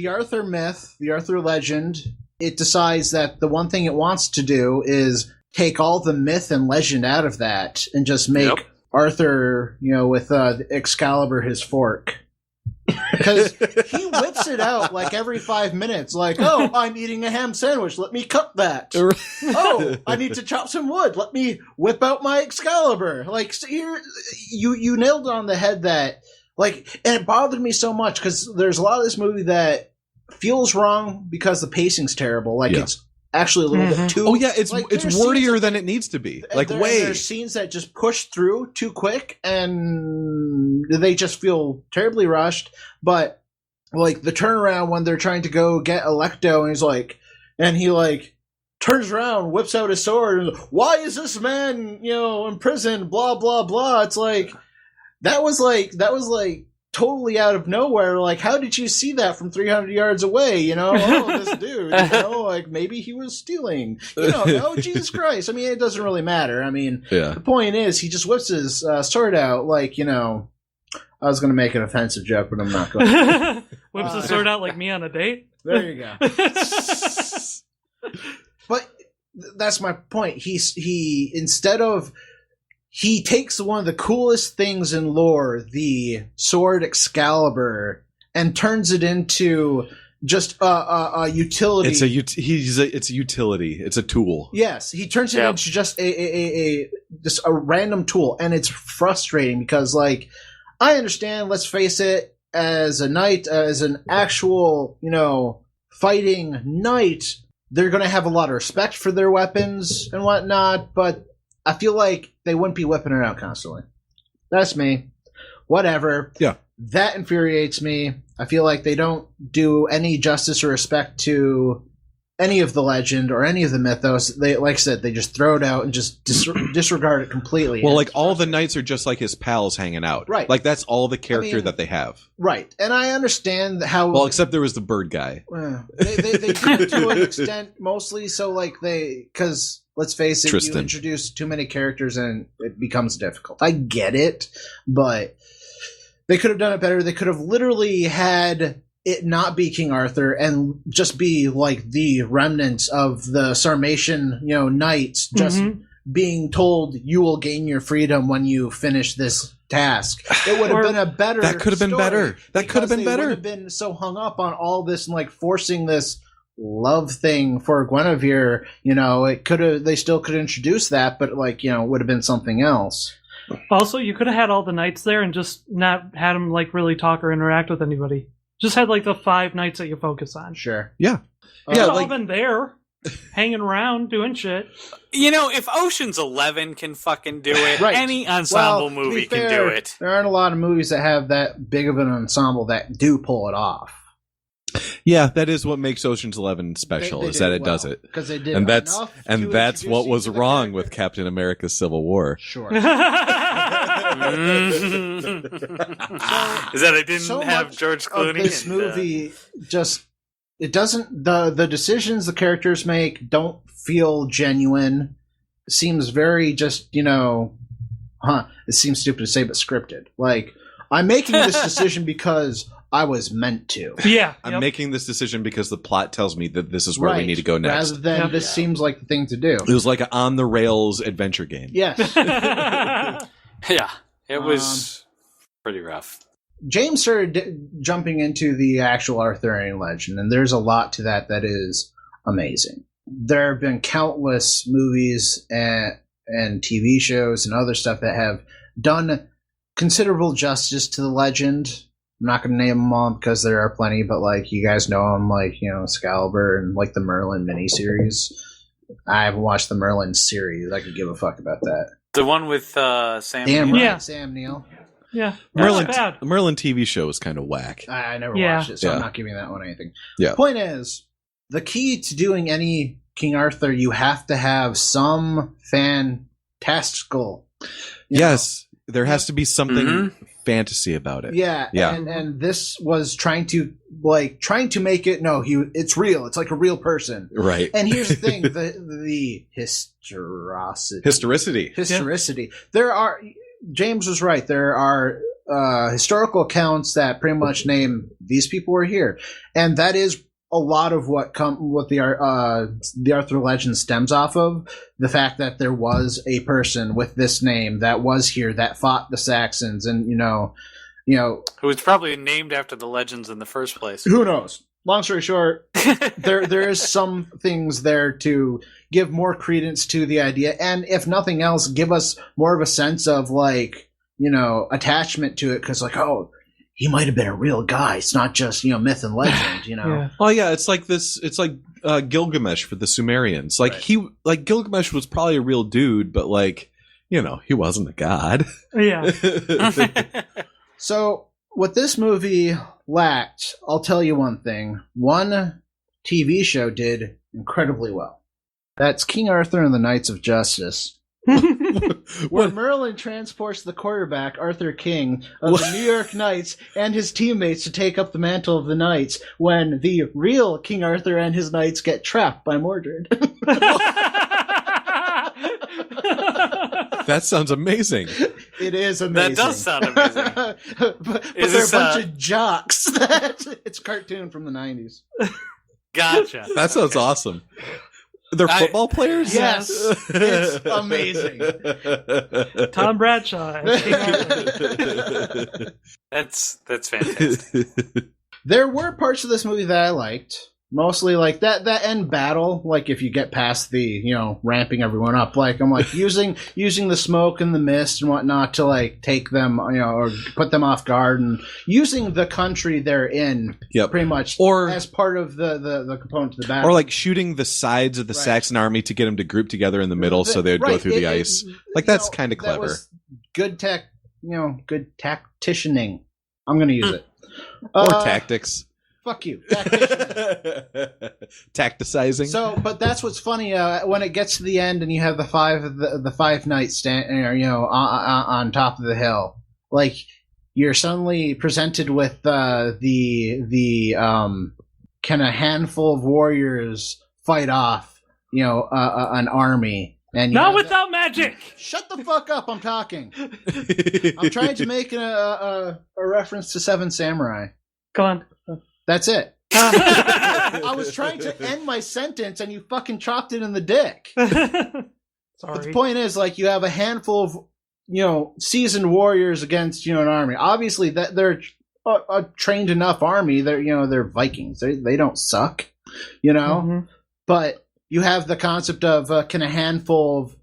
Arthur myth, the Arthur legend, it decides that the one thing it wants to do is take all the myth and legend out of that and just make Arthur, with Excalibur his fork. Because he whips it out like every 5 minutes, like, oh, I'm eating a ham sandwich, let me cut that. Oh, I need to chop some wood, let me whip out my Excalibur. Like, so you nailed it on the head that, like, and it bothered me so much because there's a lot of this movie that feels wrong because the pacing's terrible. Like, it's actually a little bit too. Oh yeah, it's like, it's wordier than it needs to be. Like there's scenes that just push through too quick, and they just feel terribly rushed. But like the turnaround when they're trying to go get Electo, and he turns around, whips out his sword, and why is this man in prison? Blah blah blah. It's like that was totally out of nowhere. Like, how did you see that from 300 yards away? This dude, maybe he was stealing. No, Jesus Christ. I mean, it doesn't really matter. I mean, The point is, he just whips his sword out, I was going to make an offensive joke, but I'm not going to. Whips his sword out like me on a date? There you go. But that's my point. He takes one of the coolest things in lore, the sword Excalibur, and turns it into just a utility. It's a utility. It's a tool. Yes, he turns it into just a random tool, and it's frustrating because, I understand. Let's face it, as a knight, as an actual, fighting knight, they're going to have a lot of respect for their weapons and whatnot, but I feel like they wouldn't be whipping it out constantly. That's me. Whatever. Yeah. That infuriates me. I feel like they don't do any justice or respect to any of the legend or any of the mythos. They, like I said, they just throw it out and just disregard it completely. Well, all the knights are just like his pals hanging out. Right. That's all the character that they have. Right. And I understand how... Well, except there was the bird guy. They do it to an extent, mostly, so because... Let's face it, Tristan. You introduce too many characters and it becomes difficult. I get it, but they could have done it better. They could have literally had it not be King Arthur and just be the remnants of the Sarmatian, knights just being told you will gain your freedom when you finish this task. It would have been a better That could have been better. That could have been better. They would have been so hung up on all this and forcing this love thing for Guinevere, they still could introduce that, but it would have been something else. Also, you could have had all the knights there and just not had them really talk or interact with anybody. Just had the 5 knights that you focus on. Sure. Yeah. Yeah, all been there, hanging around, doing shit. If Ocean's 11 can fucking do it, right. Any ensemble movie can do it. There aren't a lot of movies that have that big of an ensemble that do pull it off. Yeah, that is what makes Ocean's 11 special, is that it does it. Because they did, and that's what was wrong with Captain America's Civil War. Sure. Is that it didn't have George Clooney? This movie it doesn't. The decisions the characters make don't feel genuine. It seems very just it seems stupid to say, but scripted. I'm making this decision because I was meant to. Yeah. I'm making this decision because the plot tells me that this is where we need to go next. Rather than this seems like the thing to do. It was like an on-the-rails adventure game. Yes. Yeah. It was pretty rough. James started jumping into the actual Arthurian legend, and there's a lot to that is amazing. There have been countless movies and TV shows and other stuff that have done considerable justice to the legend. I'm not going to name them all because there are plenty, but you guys know them, Excalibur and the Merlin miniseries. I haven't watched the Merlin series. I could give a fuck about that. The one with Sam Damn Neill? right, Yeah. Sam Neill. Yeah. The Merlin TV show is kind of whack. I never watched it, so I'm not giving that one anything. Yeah. Point is, the key to doing any King Arthur, you have to have some fantastical. Yes. There has to be something fantasy about it. Yeah. And this was trying to make it. No, it's real. It's like a real person. Right. And here's the thing: the historicity. Yeah. James was right. There are historical accounts that pretty much name these people were here, and that is a lot of what the Arthur legend stems off of. The fact that there was a person with this name that was here that fought the Saxons, and who was probably named after the legends in the first place. Who knows? Long story short, there is some things there to give more credence to the idea, and if nothing else, give us more of a sense of attachment to it, because he might have been a real guy. It's not just myth and legend. Yeah. Well, yeah, it's like this. It's like Gilgamesh for the Sumerians. Like Gilgamesh was probably a real dude, but like, you know, he wasn't a god. Yeah. So what this movie lacked, I'll tell you one thing. One TV show did incredibly well. That's King Arthur and the Knights of Justice. Where Merlin transports the quarterback, Arthur King, of the New York Knights and his teammates to take up the mantle of the Knights when the real King Arthur and his knights get trapped by Mordred. That sounds amazing. It is amazing. That does sound amazing. but they're a bunch of jocks. It's a cartoon from the 90s. Gotcha. That sounds awesome. They're football players? Yes. It's amazing. Tom Bradshaw as King Arthur. That's fantastic. There were parts of this movie that I liked. Mostly like that end battle, like if you get past the, you know, ramping everyone up, like I'm like using the smoke and the mist and whatnot to like take them, you know, or put them off guard, and using the country they're in pretty much or as part of the component to the battle. Or like shooting the sides of the Saxon army to get them to group together in the middle so they would go through the ice. Like that's kind of clever. That was good good tacticianing. I'm going to use it. Or tactics. Fuck you. Tacticizing. So, but that's what's funny when it gets to the end and you have the five knights standing, you know, on top of the hill. Like you're suddenly presented with the kind of handful of warriors fight off, you know, an army. And not without magic. Shut the fuck up! I'm talking. I'm trying to make a reference to Seven Samurai. Go on. That's it. I was trying to end my sentence and you fucking chopped it in the dick. Sorry. But the point is, like, you have a handful of, you know, seasoned warriors against, you know, an army. Obviously, that they're a trained enough army. They're, you know, they're Vikings. They don't suck, you know. Mm-hmm. But you have the concept of kind of handful of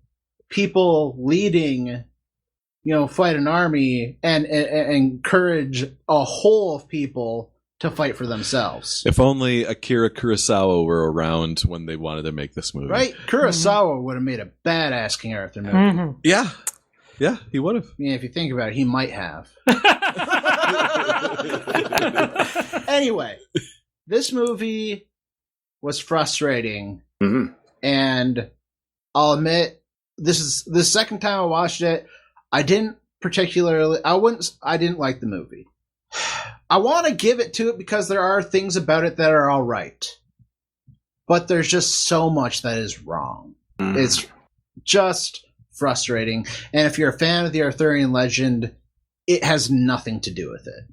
people leading, you know, fight an army and encourage a whole of people to fight for themselves. If only Akira Kurosawa were around when they wanted to make this movie. Right? Kurosawa would have made a badass King Arthur movie. Mm-hmm. Yeah. Yeah, he would have. Yeah, if you think about it, he might have. Anyway, this movie was frustrating. Mm-hmm. And I'll admit, this is the second time I watched it. I didn't like the movie. I want to give it to it because there are things about it that are all right. But there's just so much that is wrong. Mm. It's just frustrating. And if you're a fan of the Arthurian Legend, it has nothing to do with it.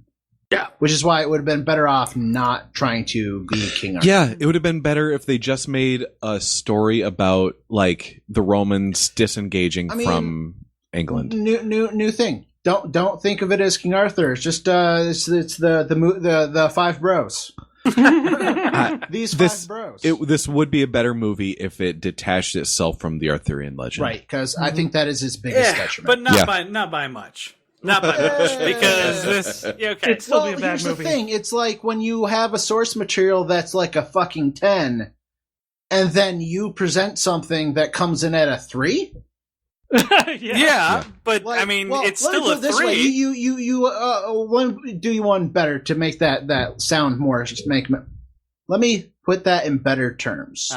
Yeah. Which is why it would have been better off not trying to be King Arthur. Yeah, it would have been better if they just made a story about, like, the Romans disengaging from England. New thing. Don't think of it as King Arthur. It's just it's the five bros. These five bros. This would be a better movie if it detached itself from the Arthurian legend, right? Because I think that is its biggest detriment. But not by much. Not by much, because this. Yeah, okay, it'd still be a bad here's movie. The thing: it's like when you have a source material that's like a fucking 10, and then you present something that comes in at a 3. Yeah, but like, I mean, it's still a 3. Way. You do one better to make that sound more. Let me put that in better terms.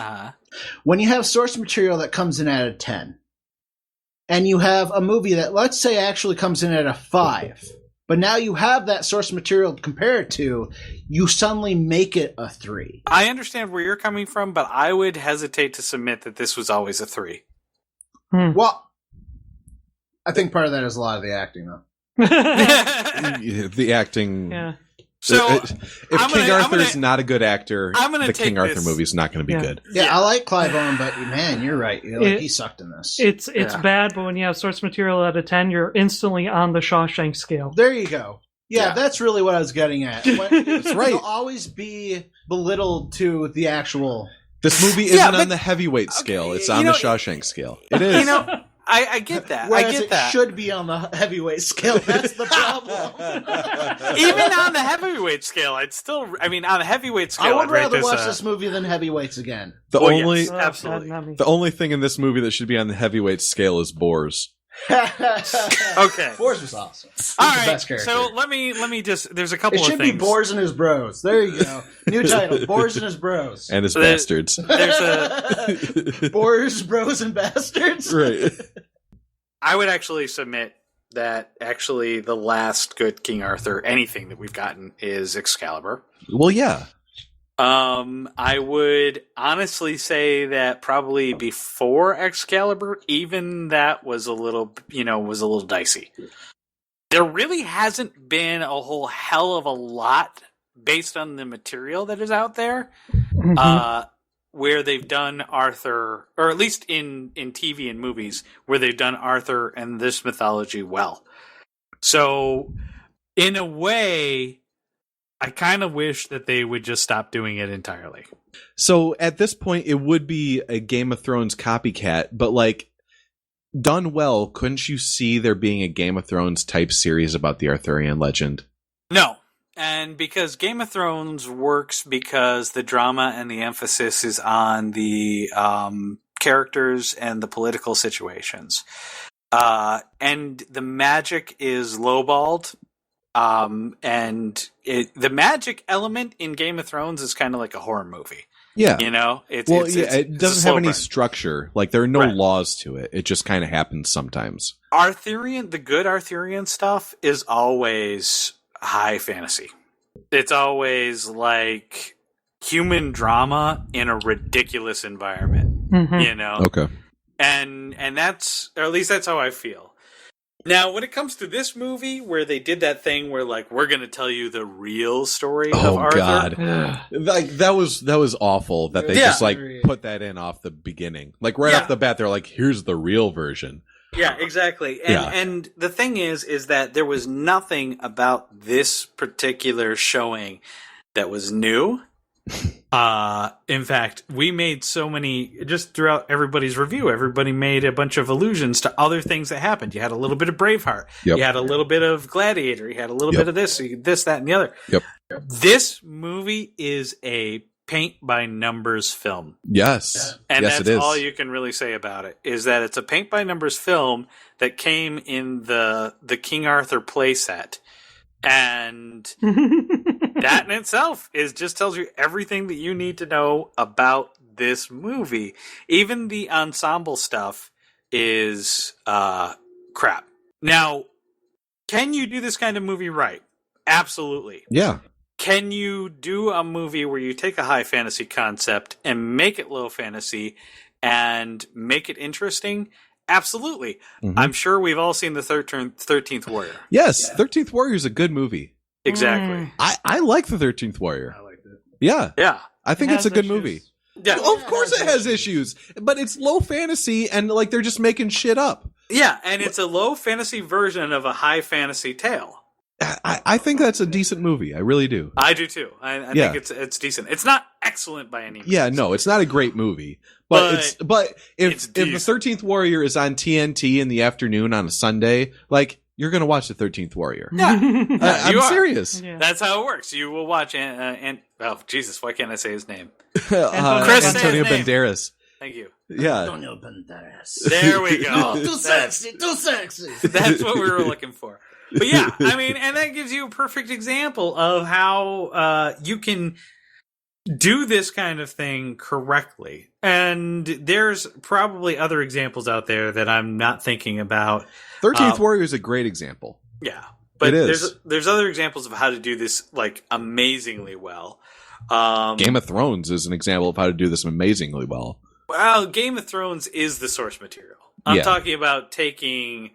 When you have source material that comes in at a 10, and you have a movie that, let's say, actually comes in at a 5, but now you have that source material to compare it to, you suddenly make it a 3. I understand where you're coming from, but I would hesitate to submit that this was always a 3. Well, I think part of that is a lot of the acting, though. The acting. Yeah. So if King Arthur is not a good actor, the King Arthur movie is not going to be good. Yeah, I like Clive Owen, but man, you're right. He sucked in this. It's bad, but when you have source material at a 10, you're instantly on the Shawshank scale. There you go. Yeah, that's really what I was getting at. That's right. You'll always be belittled to the actual. This movie isn't on the heavyweight scale; it's on the Shawshank scale. It is. I get that. Whereas I get it that. should be on the heavyweight scale. That's the problem. Even on the heavyweight scale, on the heavyweight scale, I would I'd rate rather watch a- this movie than heavyweights again. The Well, only yes, absolutely. God, not me. the only thing in this movie that should be on the heavyweight scale is boars. Okay. Boars was awesome. He's All the right. best character. So let me just. There's a couple It of should things. be Boars and his bros. There you go. New title: Boars and his bros. And his The- bastards. There's a. Boars, bros, and bastards. Right. I would actually submit that actually the last good King Arthur anything that we've gotten is Excalibur. Well, yeah. I would honestly say that probably before Excalibur, even that was a little dicey. There really hasn't been a whole hell of a lot based on the material that is out there, where they've done Arthur, or at least in TV and movies, where they've done Arthur and this mythology well. So, in a way, I kind of wish that they would just stop doing it entirely. So at this point, it would be a Game of Thrones copycat, but like done well, couldn't you see there being a Game of Thrones type series about the Arthurian legend? No. And because Game of Thrones works because the drama and the emphasis is on the characters and the political situations. And the magic is lowballed. The magic element in Game of Thrones is kind of like a horror movie. Yeah. You know? It it's doesn't a have any slow burn. structure. Like, there are no Right. laws to it. It just kind of happens sometimes. The good Arthurian stuff is always high fantasy. It's always like human drama in a ridiculous environment, you know? Okay. And that's, or at least that's how I feel. Now, when it comes to this movie, where they did that thing where, like, we're going to tell you the real story of Arthur. God. Like, that was awful that they Yeah. just, like, put that in off the beginning. Like, right off the bat, they're like, here's the real version. Yeah, exactly. And the thing is that there was nothing about this particular showing that was new. In fact, we made so many, just throughout everybody's review, everybody made a bunch of allusions to other things that happened. You had a little bit of Braveheart. Yep. You had a little bit of Gladiator. You had a little Yep. bit of this, that, and the other. Yep. This movie is a paint-by-numbers film. Yes. And yes, that's it is. all you can really say about it, is that it's a paint-by-numbers film that came in the King Arthur playset. And that in itself just tells you everything that you need to know about this movie. Even the ensemble stuff is crap. Now, can you do this kind of movie right? Absolutely. Yeah. Can you do a movie where you take a high fantasy concept and make it low fantasy and make it interesting? Absolutely. Mm-hmm. I'm sure we've all seen the 13th Warrior. Yes. 13th Warrior is a good movie. Exactly. I like the 13th Warrior. I liked it. Yeah. Yeah. I think it's a good movie. Yeah. Of course it has issues, but it's low fantasy and like they're just making shit up. Yeah, and it's a low fantasy version of a high fantasy tale. I think that's a decent movie. I really do. I do too. I think it's decent. It's not excellent by any means. Yeah, no, it's not a great movie. But if the decent. 13th Warrior is on TNT in the afternoon on a Sunday, like you're going to watch the 13th Warrior. Yeah. I'm You are. serious. Yeah. That's how it works. You will watch and oh Jesus, why can't I say his name? Chris, Antonio say his name. Banderas. Thank you. Yeah. Antonio Banderas. There we go. Too sexy. That's what we were looking for. But yeah, I mean, and that gives you a perfect example of how you can do this kind of thing correctly. And there's probably other examples out there that I'm not thinking about. 13th Warrior is a great example. Yeah. But It is. there's other examples of how to do this like amazingly well. Game of Thrones is an example of how to do this amazingly well. Well, Game of Thrones is the source material. I'm Yeah. talking about taking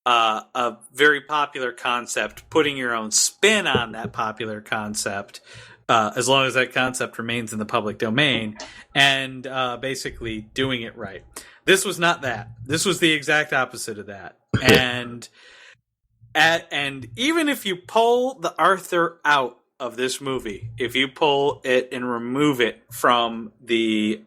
a very popular concept, putting your own spin on that popular concept, as long as that concept remains in the public domain, and basically doing it right. This was not that. This was the exact opposite of that. And even if you pull the Arthur out of this movie, if you pull it and remove it from the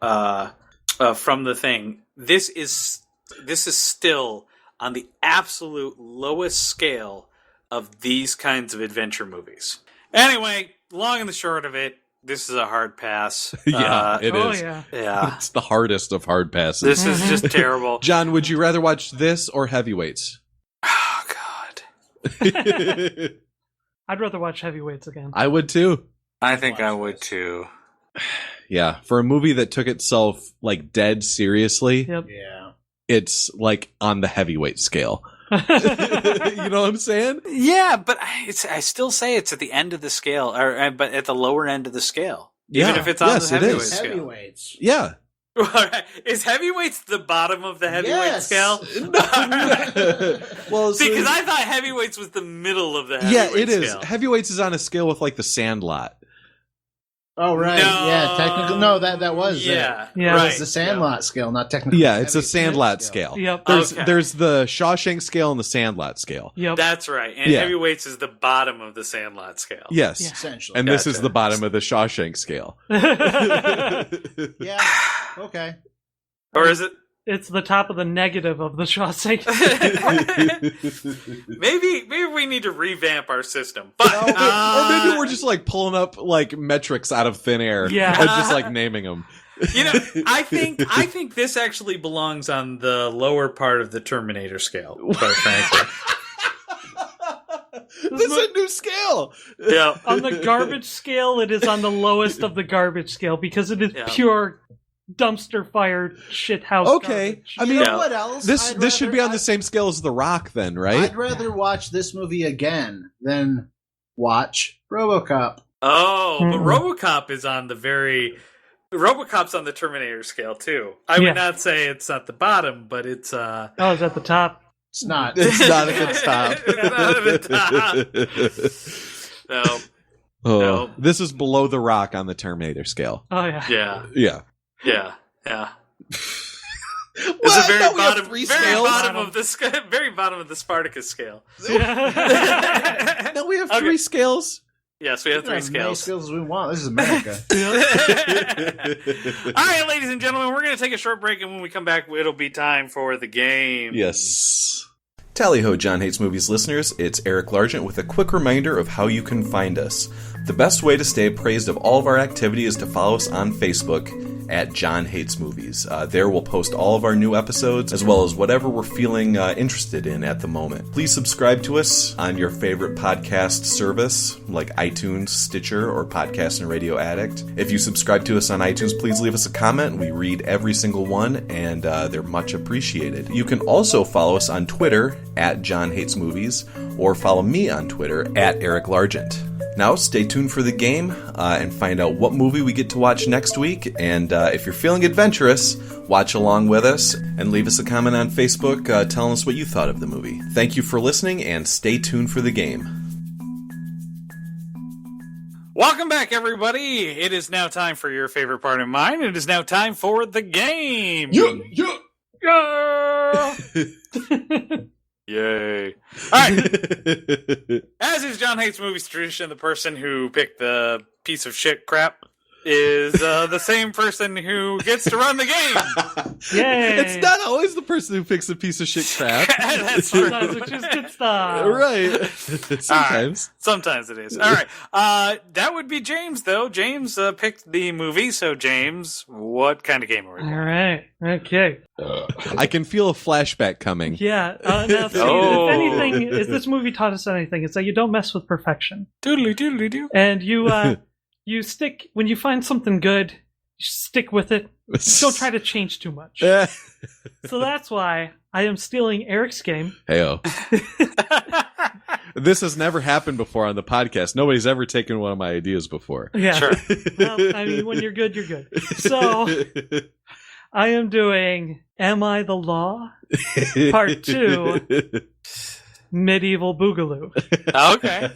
thing, this is this is still on the absolute lowest scale of these kinds of adventure movies. Anyway, long and the short of it, this is a hard pass. Yeah, it is. Yeah. It's the hardest of hard passes. This is just terrible. John, would you rather watch this or Heavyweights? Oh, God. I'd rather watch Heavyweights again. I would too. I think I would too. Yeah, for a movie that took itself like dead seriously, Yep. Yeah. it's like on the heavyweight scale. You know what I'm saying? Yeah, but I still say it's at the end of the scale, but at the lower end of the scale. Even if it's on the heavyweight scale. Heavyweights. Yeah. Is Heavyweights the bottom of the heavyweight Yes. scale? Well, See, because I thought Heavyweights was the middle of the heavyweight it is. scale. Heavyweights is on a scale with like the Sandlot. Oh, right. No. Yeah, technically. No, that was Yeah. it. Yeah. It Right. was the Sandlot scale, not technically. Yeah, it's a Heavyweight Sandlot scale. Yep. There's the Shawshank scale and the Sandlot scale. Yep. That's right. And Yeah. Heavyweights is the bottom of the Sandlot scale. Yes. Essentially. And this Gotcha. is the bottom of the Shawshank scale. Yeah. Okay. Or is it? It's the top of the negative of the Shawshank. maybe we need to revamp our system. But Or maybe we're just like pulling up like metrics out of thin air. Yeah. And just like naming them. you know, I think this actually belongs on the lower part of the Terminator scale, quite frankly. This is a new scale. Yeah. On the garbage scale, it is on the lowest of the garbage scale because it is Yeah. pure dumpster fire shit house. Okay. Garbage. I mean, You know what else? this should be on the same scale as The Rock then, right? I'd rather watch this movie again than watch RoboCop. Oh, but Mm-mm. RoboCop is on the RoboCop's on the Terminator scale too. I would not say it's at the bottom, but it's Oh, it's at the top. It's not. It's not at the top. It's not at the top. No. Oh, No. This is below The Rock on the Terminator scale. Oh yeah. Yeah. Yeah. Yeah. It's What? the very No, we have bottom, three very scales? bottom of the very bottom of the Spartacus scale. Now we have Okay. 3 scales. Yes, we have 3 As many scales. skills as we want. This is America. All right, ladies and gentlemen, we're going to take a short break, and when we come back, it'll be time for the game. Yes. Tally ho, John Hates Movies listeners. It's Eric Largent with a quick reminder of how you can find us. The best way to stay appraised of all of our activity is to follow us on Facebook at John Hates Movies. There we'll post all of our new episodes as well as whatever we're feeling interested in at the moment. Please subscribe to us on your favorite podcast service like iTunes, Stitcher, or Podcast and Radio Addict. If you subscribe to us on iTunes, please leave us a comment. We read every single one, and they're much appreciated. You can also follow us on Twitter at John Hates Movies, or follow me on Twitter at Eric Largent. Now, stay tuned for the game and find out what movie we get to watch next week. And if you're feeling adventurous, watch along with us and leave us a comment on Facebook telling us what you thought of the movie. Thank you for listening, and stay tuned for the game. Welcome back, everybody. It is now time for your favorite part of mine. It is now time for the game. Yeah. Yay. All right. As is John Hates Movies tradition, the person who picked the piece of shit crap is the same person who gets to run the game. Yay. It's not always the person who picks a piece of shit crap. That's true. Sometimes it's just good stuff. Right. Sometimes. Sometimes it is. All right. That would be James, though. James picked the movie. So, James, what kind of game are we All playing? right. Okay. I can feel a flashback coming. Yeah. Now, see, Oh. if anything, if this movie taught us anything, it's that you don't mess with perfection, Doodly doodly doo. and you stick when you find something good, you stick with it. Don't try to change too much. So that's why I am stealing Eric's game. Heyo. This has never happened before on the podcast. Nobody's ever taken one of my ideas before. Yeah. Sure. Well, I mean, when you're good, you're good. So I am doing Am I the Law? Part 2. Medieval Boogaloo. Okay.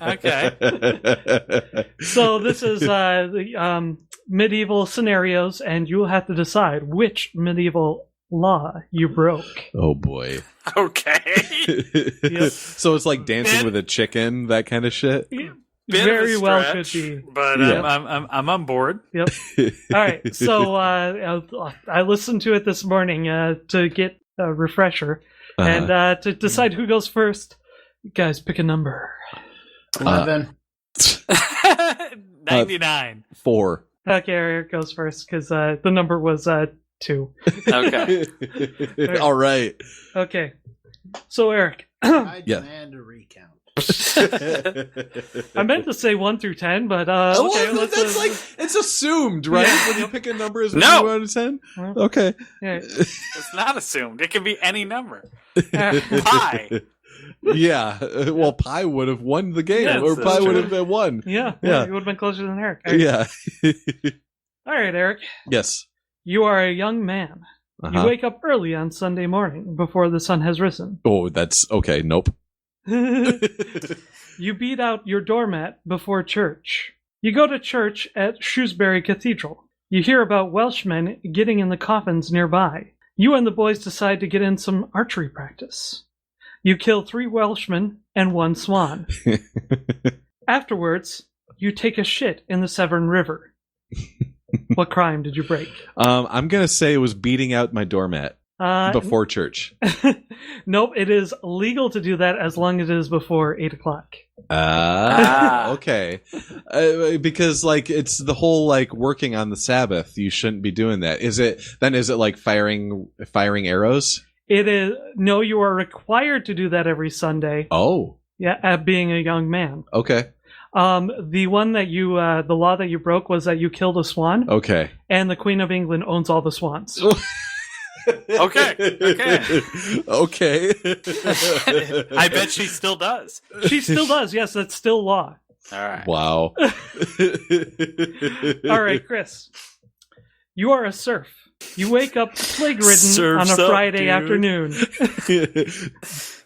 So this is the medieval scenarios, and you'll have to decide which medieval law you broke. Oh boy. Okay. Yep. So it's like Dancing with a Chicken, that kind of shit. Bit Very of a well stretch, could be. but Yeah. I'm on board. Yep. All right. So I listened to it this morning to get refresher. And to decide who goes first, you guys pick a number. 11. 99. 4. Okay, Eric goes first because the number was 2. Okay. All right. Okay. So, Eric. I Yeah. demand a recount. I meant to say 1 through 10, but Well, okay. Let's, that's like it's assumed, right? Yeah. When you pick a number, is No. 1 out of 10. Well, Okay. yeah. It's not assumed. It can be any number. Pi. Yeah. Well, Pi would have won the game, Yes, or that's Pi would true. have been won. Yeah, Yeah. you would have been closer than Eric. Yeah. All right, Eric. Yes. You are a young man. You Uh-huh. wake up early on Sunday morning before the sun has risen. Oh, that's okay. Nope. You beat out your doormat before church. You go to church at Shrewsbury Cathedral. You hear about Welshmen getting in the coffins nearby. You and the boys decide to get in some archery practice. You kill 3 Welshmen and 1 swan. Afterwards, you take a shit in the Severn River. What crime did you break? I'm gonna say it was beating out my doormat before church. Nope, it is legal to do that as long as it is before 8 o'clock. Okay. Because like it's the whole like working on the Sabbath. You shouldn't be doing that. Is it like firing arrows? It is no, you are required to do that every Sunday. Oh. Yeah, being a young man. Okay. The one that you, the law that you broke was that you killed a swan, Okay. and the Queen of England owns all the swans. Okay. Okay. I bet she still does. She still does. Yes, that's still law. All right. Wow. All right, Chris. You are a serf. You wake up plague-ridden Surf's on a up, Friday dude. afternoon.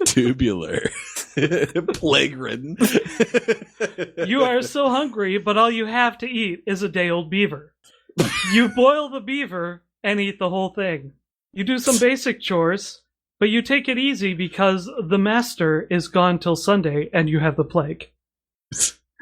Tubular. Plague-ridden. You are so hungry, but all you have to eat is a day-old beaver. You boil the beaver and eat the whole thing. You do some basic chores, but you take it easy because the master is gone till Sunday and you have the plague.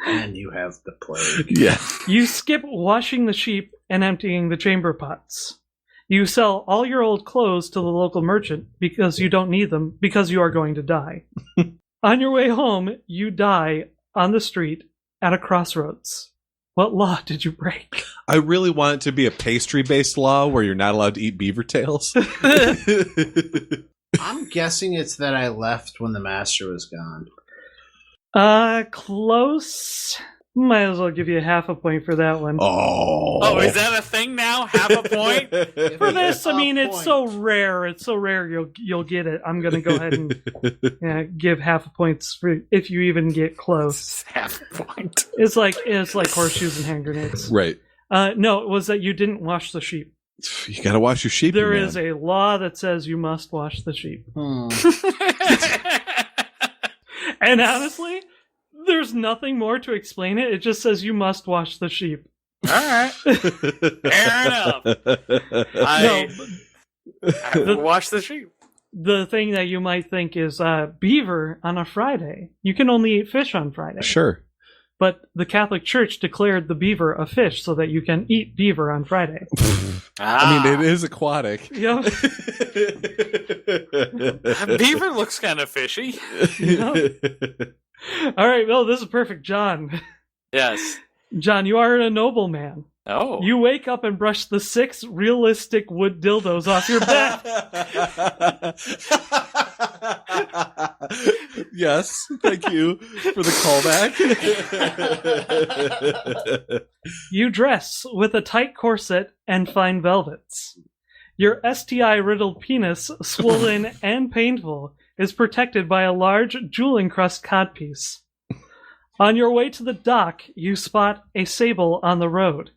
And you have the plague. Yeah. You skip washing the sheep and emptying the chamber pots. You sell all your old clothes to the local merchant because you don't need them because you are going to die. On your way home, you die on the street at a crossroads. What law did you break? I really want it to be a pastry-based law where you're not allowed to eat beaver tails. I'm guessing it's that I left when the master was gone. Close. Might as well give you half a point for that one. Oh, is that a thing now? Half a point? For this, I mean, it's so rare. It's so rare you'll get it. I'm gonna go ahead and give half a points for if you even get close. Half a point. It's like horseshoes and hand grenades. Right. No, it was that you didn't wash the sheep. You gotta wash your sheep. There man. is a law that says you must wash the sheep. And honestly, there's nothing more to explain it. It just says you must wash the sheep. All right. Fair enough. I will wash the sheep. The thing that you might think is beaver on a Friday. You can only eat fish on Friday. Sure. But the Catholic Church declared the beaver a fish so that you can eat beaver on Friday. I mean, it is aquatic. Yep. Beaver looks kind of fishy. All right, well, this is perfect, John. Yes. John, you are a nobleman. Oh. You wake up and brush the 6 realistic wood dildos off your bed. Yes, thank you for the callback. You dress with a tight corset and fine velvets. Your STI-riddled penis, swollen and painful, is protected by a large jewel-encrusted codpiece. On your way to the dock, you spot a sable on the road.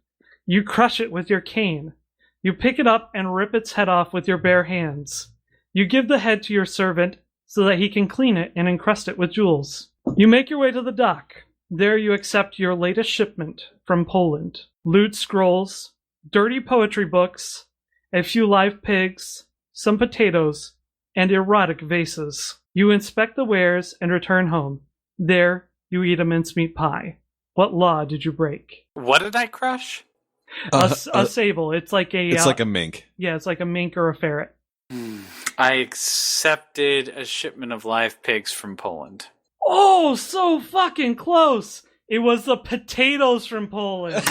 You crush it with your cane. You pick it up and rip its head off with your bare hands. You give the head to your servant so that he can clean it and encrust it with jewels. You make your way to the dock. There you accept your latest shipment from Poland. Lewd scrolls, dirty poetry books, a few live pigs, some potatoes, and erotic vases. You inspect the wares and return home. There you eat a mincemeat pie. What law did you break? What did I crush? A sable. It's like a. It's like a mink. Yeah, it's like a mink or a ferret. I accepted a shipment of live pigs from Poland. Oh, so fucking close. It was the potatoes from Poland. Oh!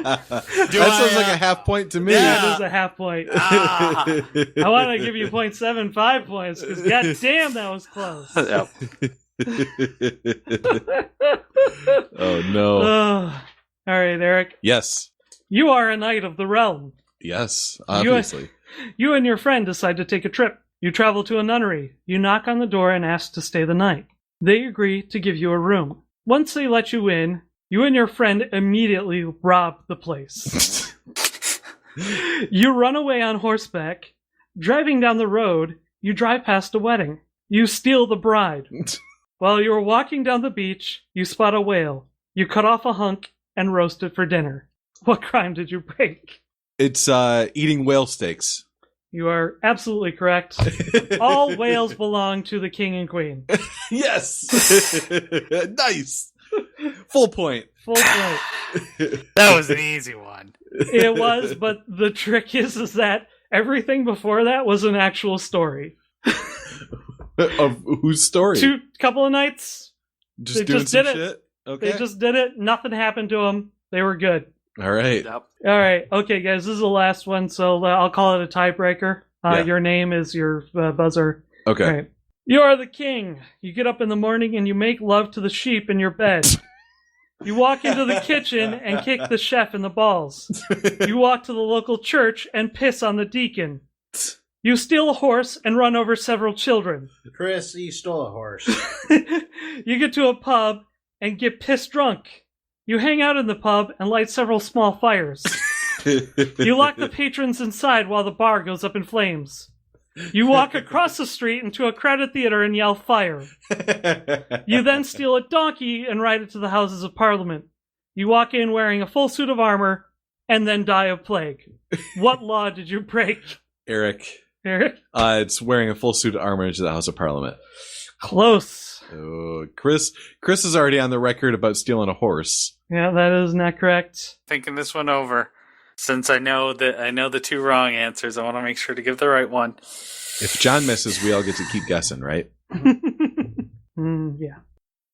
That sounds like a half point to me. Yeah, it is a half point. I want to give you 0.75 points because goddamn, that was close. Yep. Oh no. All right, Eric. Yes. You are a knight of the realm. Yes, obviously. You and your friend decide to take a trip. You travel to a nunnery. You knock on the door and ask to stay the night. They agree to give you a room. Once they let you in, you and your friend immediately rob the place. You run away on horseback. Driving down the road, you drive past a wedding. You steal the bride. While you are walking down the beach, you spot a whale. You cut off a hunk and roast it for dinner. What crime did you break? It's eating whale steaks. You are absolutely correct. All whales belong to the king and queen. Yes. Nice. Full point. Full point. That was an easy one. It was, but the trick is that everything before that was an actual story. Of whose story? Couple of nights. Just they doing just some did shit? it. Okay. They just did it. Nothing happened to them. They were good. All right. Yep. All right. Okay, guys, this is the last one, so I'll call it a tiebreaker. Yeah. Your name is your buzzer. Okay. All right. You are the king. You get up in the morning and you make love to the sheep in your bed. You walk into the kitchen and kick the chef in the balls. You walk to the local church and piss on the deacon. You steal a horse and run over several children. Chris, you stole a horse. You get to a pub and get pissed drunk. You hang out in the pub and light several small fires. You lock the patrons inside while the bar goes up in flames. You walk across the street into a crowded theater and yell fire. You then steal a donkey and ride it to the Houses of Parliament. You walk in wearing a full suit of armor and then die of plague. What law did you break? Eric. Eric? It's wearing a full suit of armor into the House of Parliament. Close. Oh, Chris is already on the record about stealing a horse. Yeah, that is not correct. Thinking this one over. Since I know the two wrong answers, I want to make sure to give the right one. If John misses, we all get to keep guessing, right? Yeah.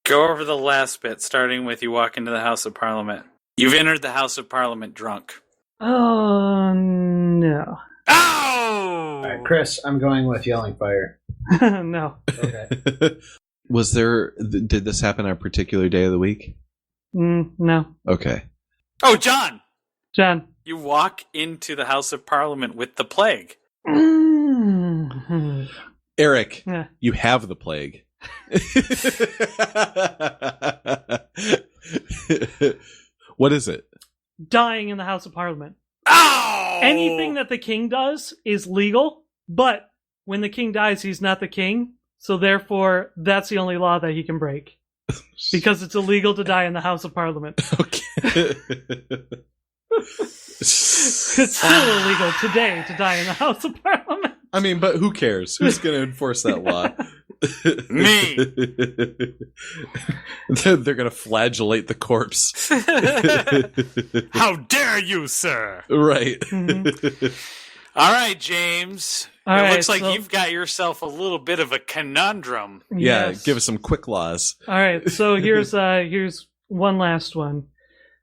Go over the last bit, starting with you walk into the House of Parliament. You've entered the House of Parliament drunk. Oh, no. Oh! All right, Chris, I'm going with yelling fire. No. Okay. Did this happen on a particular day of the week? No. Okay. Oh, John! John. You walk into the House of Parliament with the plague. Eric, Yeah. you have the plague. What is it? Dying in the House of Parliament. Oh! Anything that the king does is legal, but when the king dies, he's not the king, so therefore that's the only law that he can break. Because it's illegal to die in the House of Parliament. Okay. It's still illegal today to die in the House of Parliament. I mean, but who cares? Who's going to enforce that law? Me. They're going to flagellate the corpse. How dare you, sir? Right. Mm-hmm. All right, James. All it right, looks like so- you've got yourself a little bit of a conundrum. Yeah, Yes. give us some quick laws. All right, so here's one last one.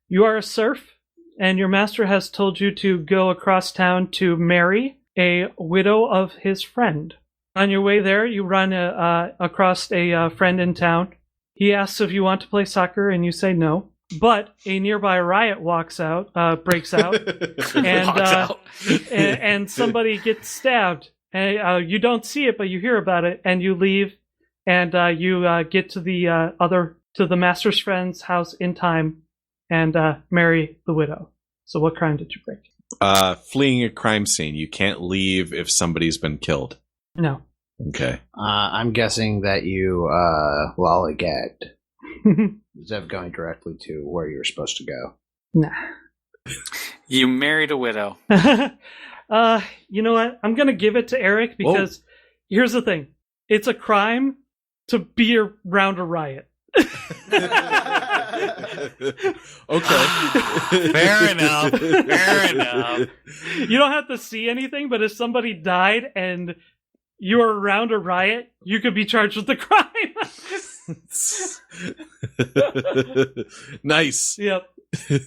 You are a serf, and your master has told you to go across town to marry a widow of his friend. On your way there, you run across a friend in town. He asks if you want to play soccer, and you say no. But a nearby riot breaks out, and somebody gets stabbed. And you don't see it, but you hear about it, and you leave, and you get to the master's friend's house in time, and marry the widow. So, what crime did you break? Fleeing a crime scene. You can't leave if somebody's been killed. No. Okay. I'm guessing that you lollygagged instead of going directly to where you're supposed to go. Nah. You married a widow. You know what? I'm gonna give it to Eric because here's the thing: it's a crime to be around a riot. Okay. Fair enough. Fair enough. You don't have to see anything, but if somebody died and you were around a riot, you could be charged with the crime. Nice. Yep. All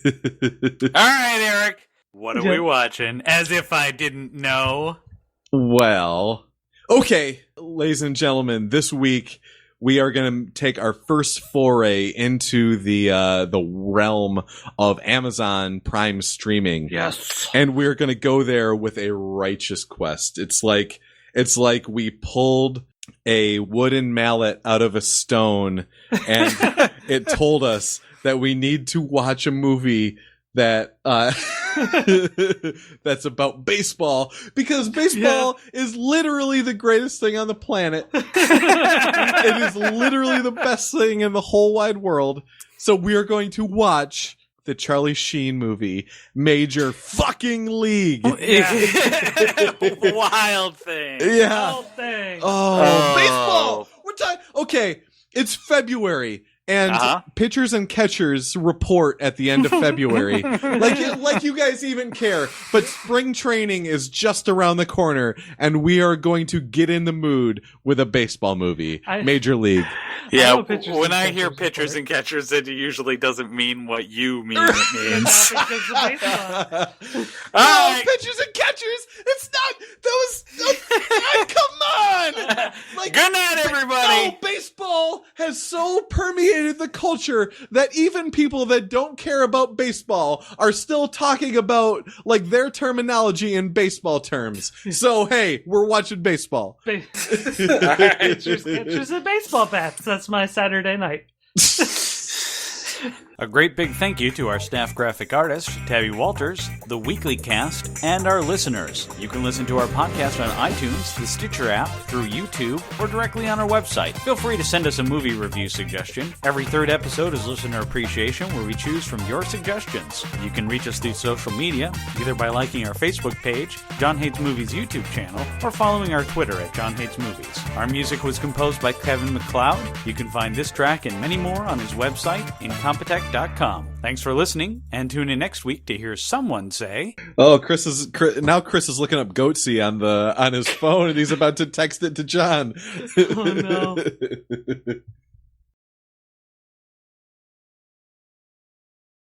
right, Eric. What are we watching? As if I didn't know. Well, okay, ladies and gentlemen, this week we are going to take our first foray into the realm of Amazon Prime streaming. Yes. And we're going to go there with a righteous quest. It's like we pulled a wooden mallet out of a stone and it told us that we need to watch a movie that that's about baseball, because baseball is literally the greatest thing on the planet. It is literally the best thing in the whole wide world. So we are going to watch the Charlie Sheen movie, Major Fucking League. Wild thing. Yeah. Whole thing. Oh, baseball. We're talking. Okay, it's February. And pitchers and catchers report at the end of February. like you guys even care. But spring training is just around the corner, and we are going to get in the mood with a baseball movie. Major League. Yeah, when I hear pitchers and catchers, it usually doesn't mean what you mean it means. Oh, pitchers and catchers! It's not. Come on! Good night, everybody. No, baseball has so permeated the culture that even people that don't care about baseball are still talking about like their terminology in baseball terms. So hey, we're watching baseball. Pitchers and baseball bats. That's my Saturday night. A great big thank you to our staff graphic artist, Tabby Walters, the Weekly Cast, and our listeners. You can listen to our podcast on iTunes, the Stitcher app, through YouTube, or directly on our website. Feel free to send us a movie review suggestion. Every third episode is Listener Appreciation, where we choose from your suggestions. You can reach us through social media, either by liking our Facebook page, John Hates Movies YouTube channel, or following our Twitter at John Hates Movies. Our music was composed by Kevin MacLeod. You can find this track and many more on his website, Incompetech.com. Thanks for listening, and tune in next week to hear someone say... Oh, Chris is looking up Goatsy on his phone, and he's about to text it to John. Oh, no.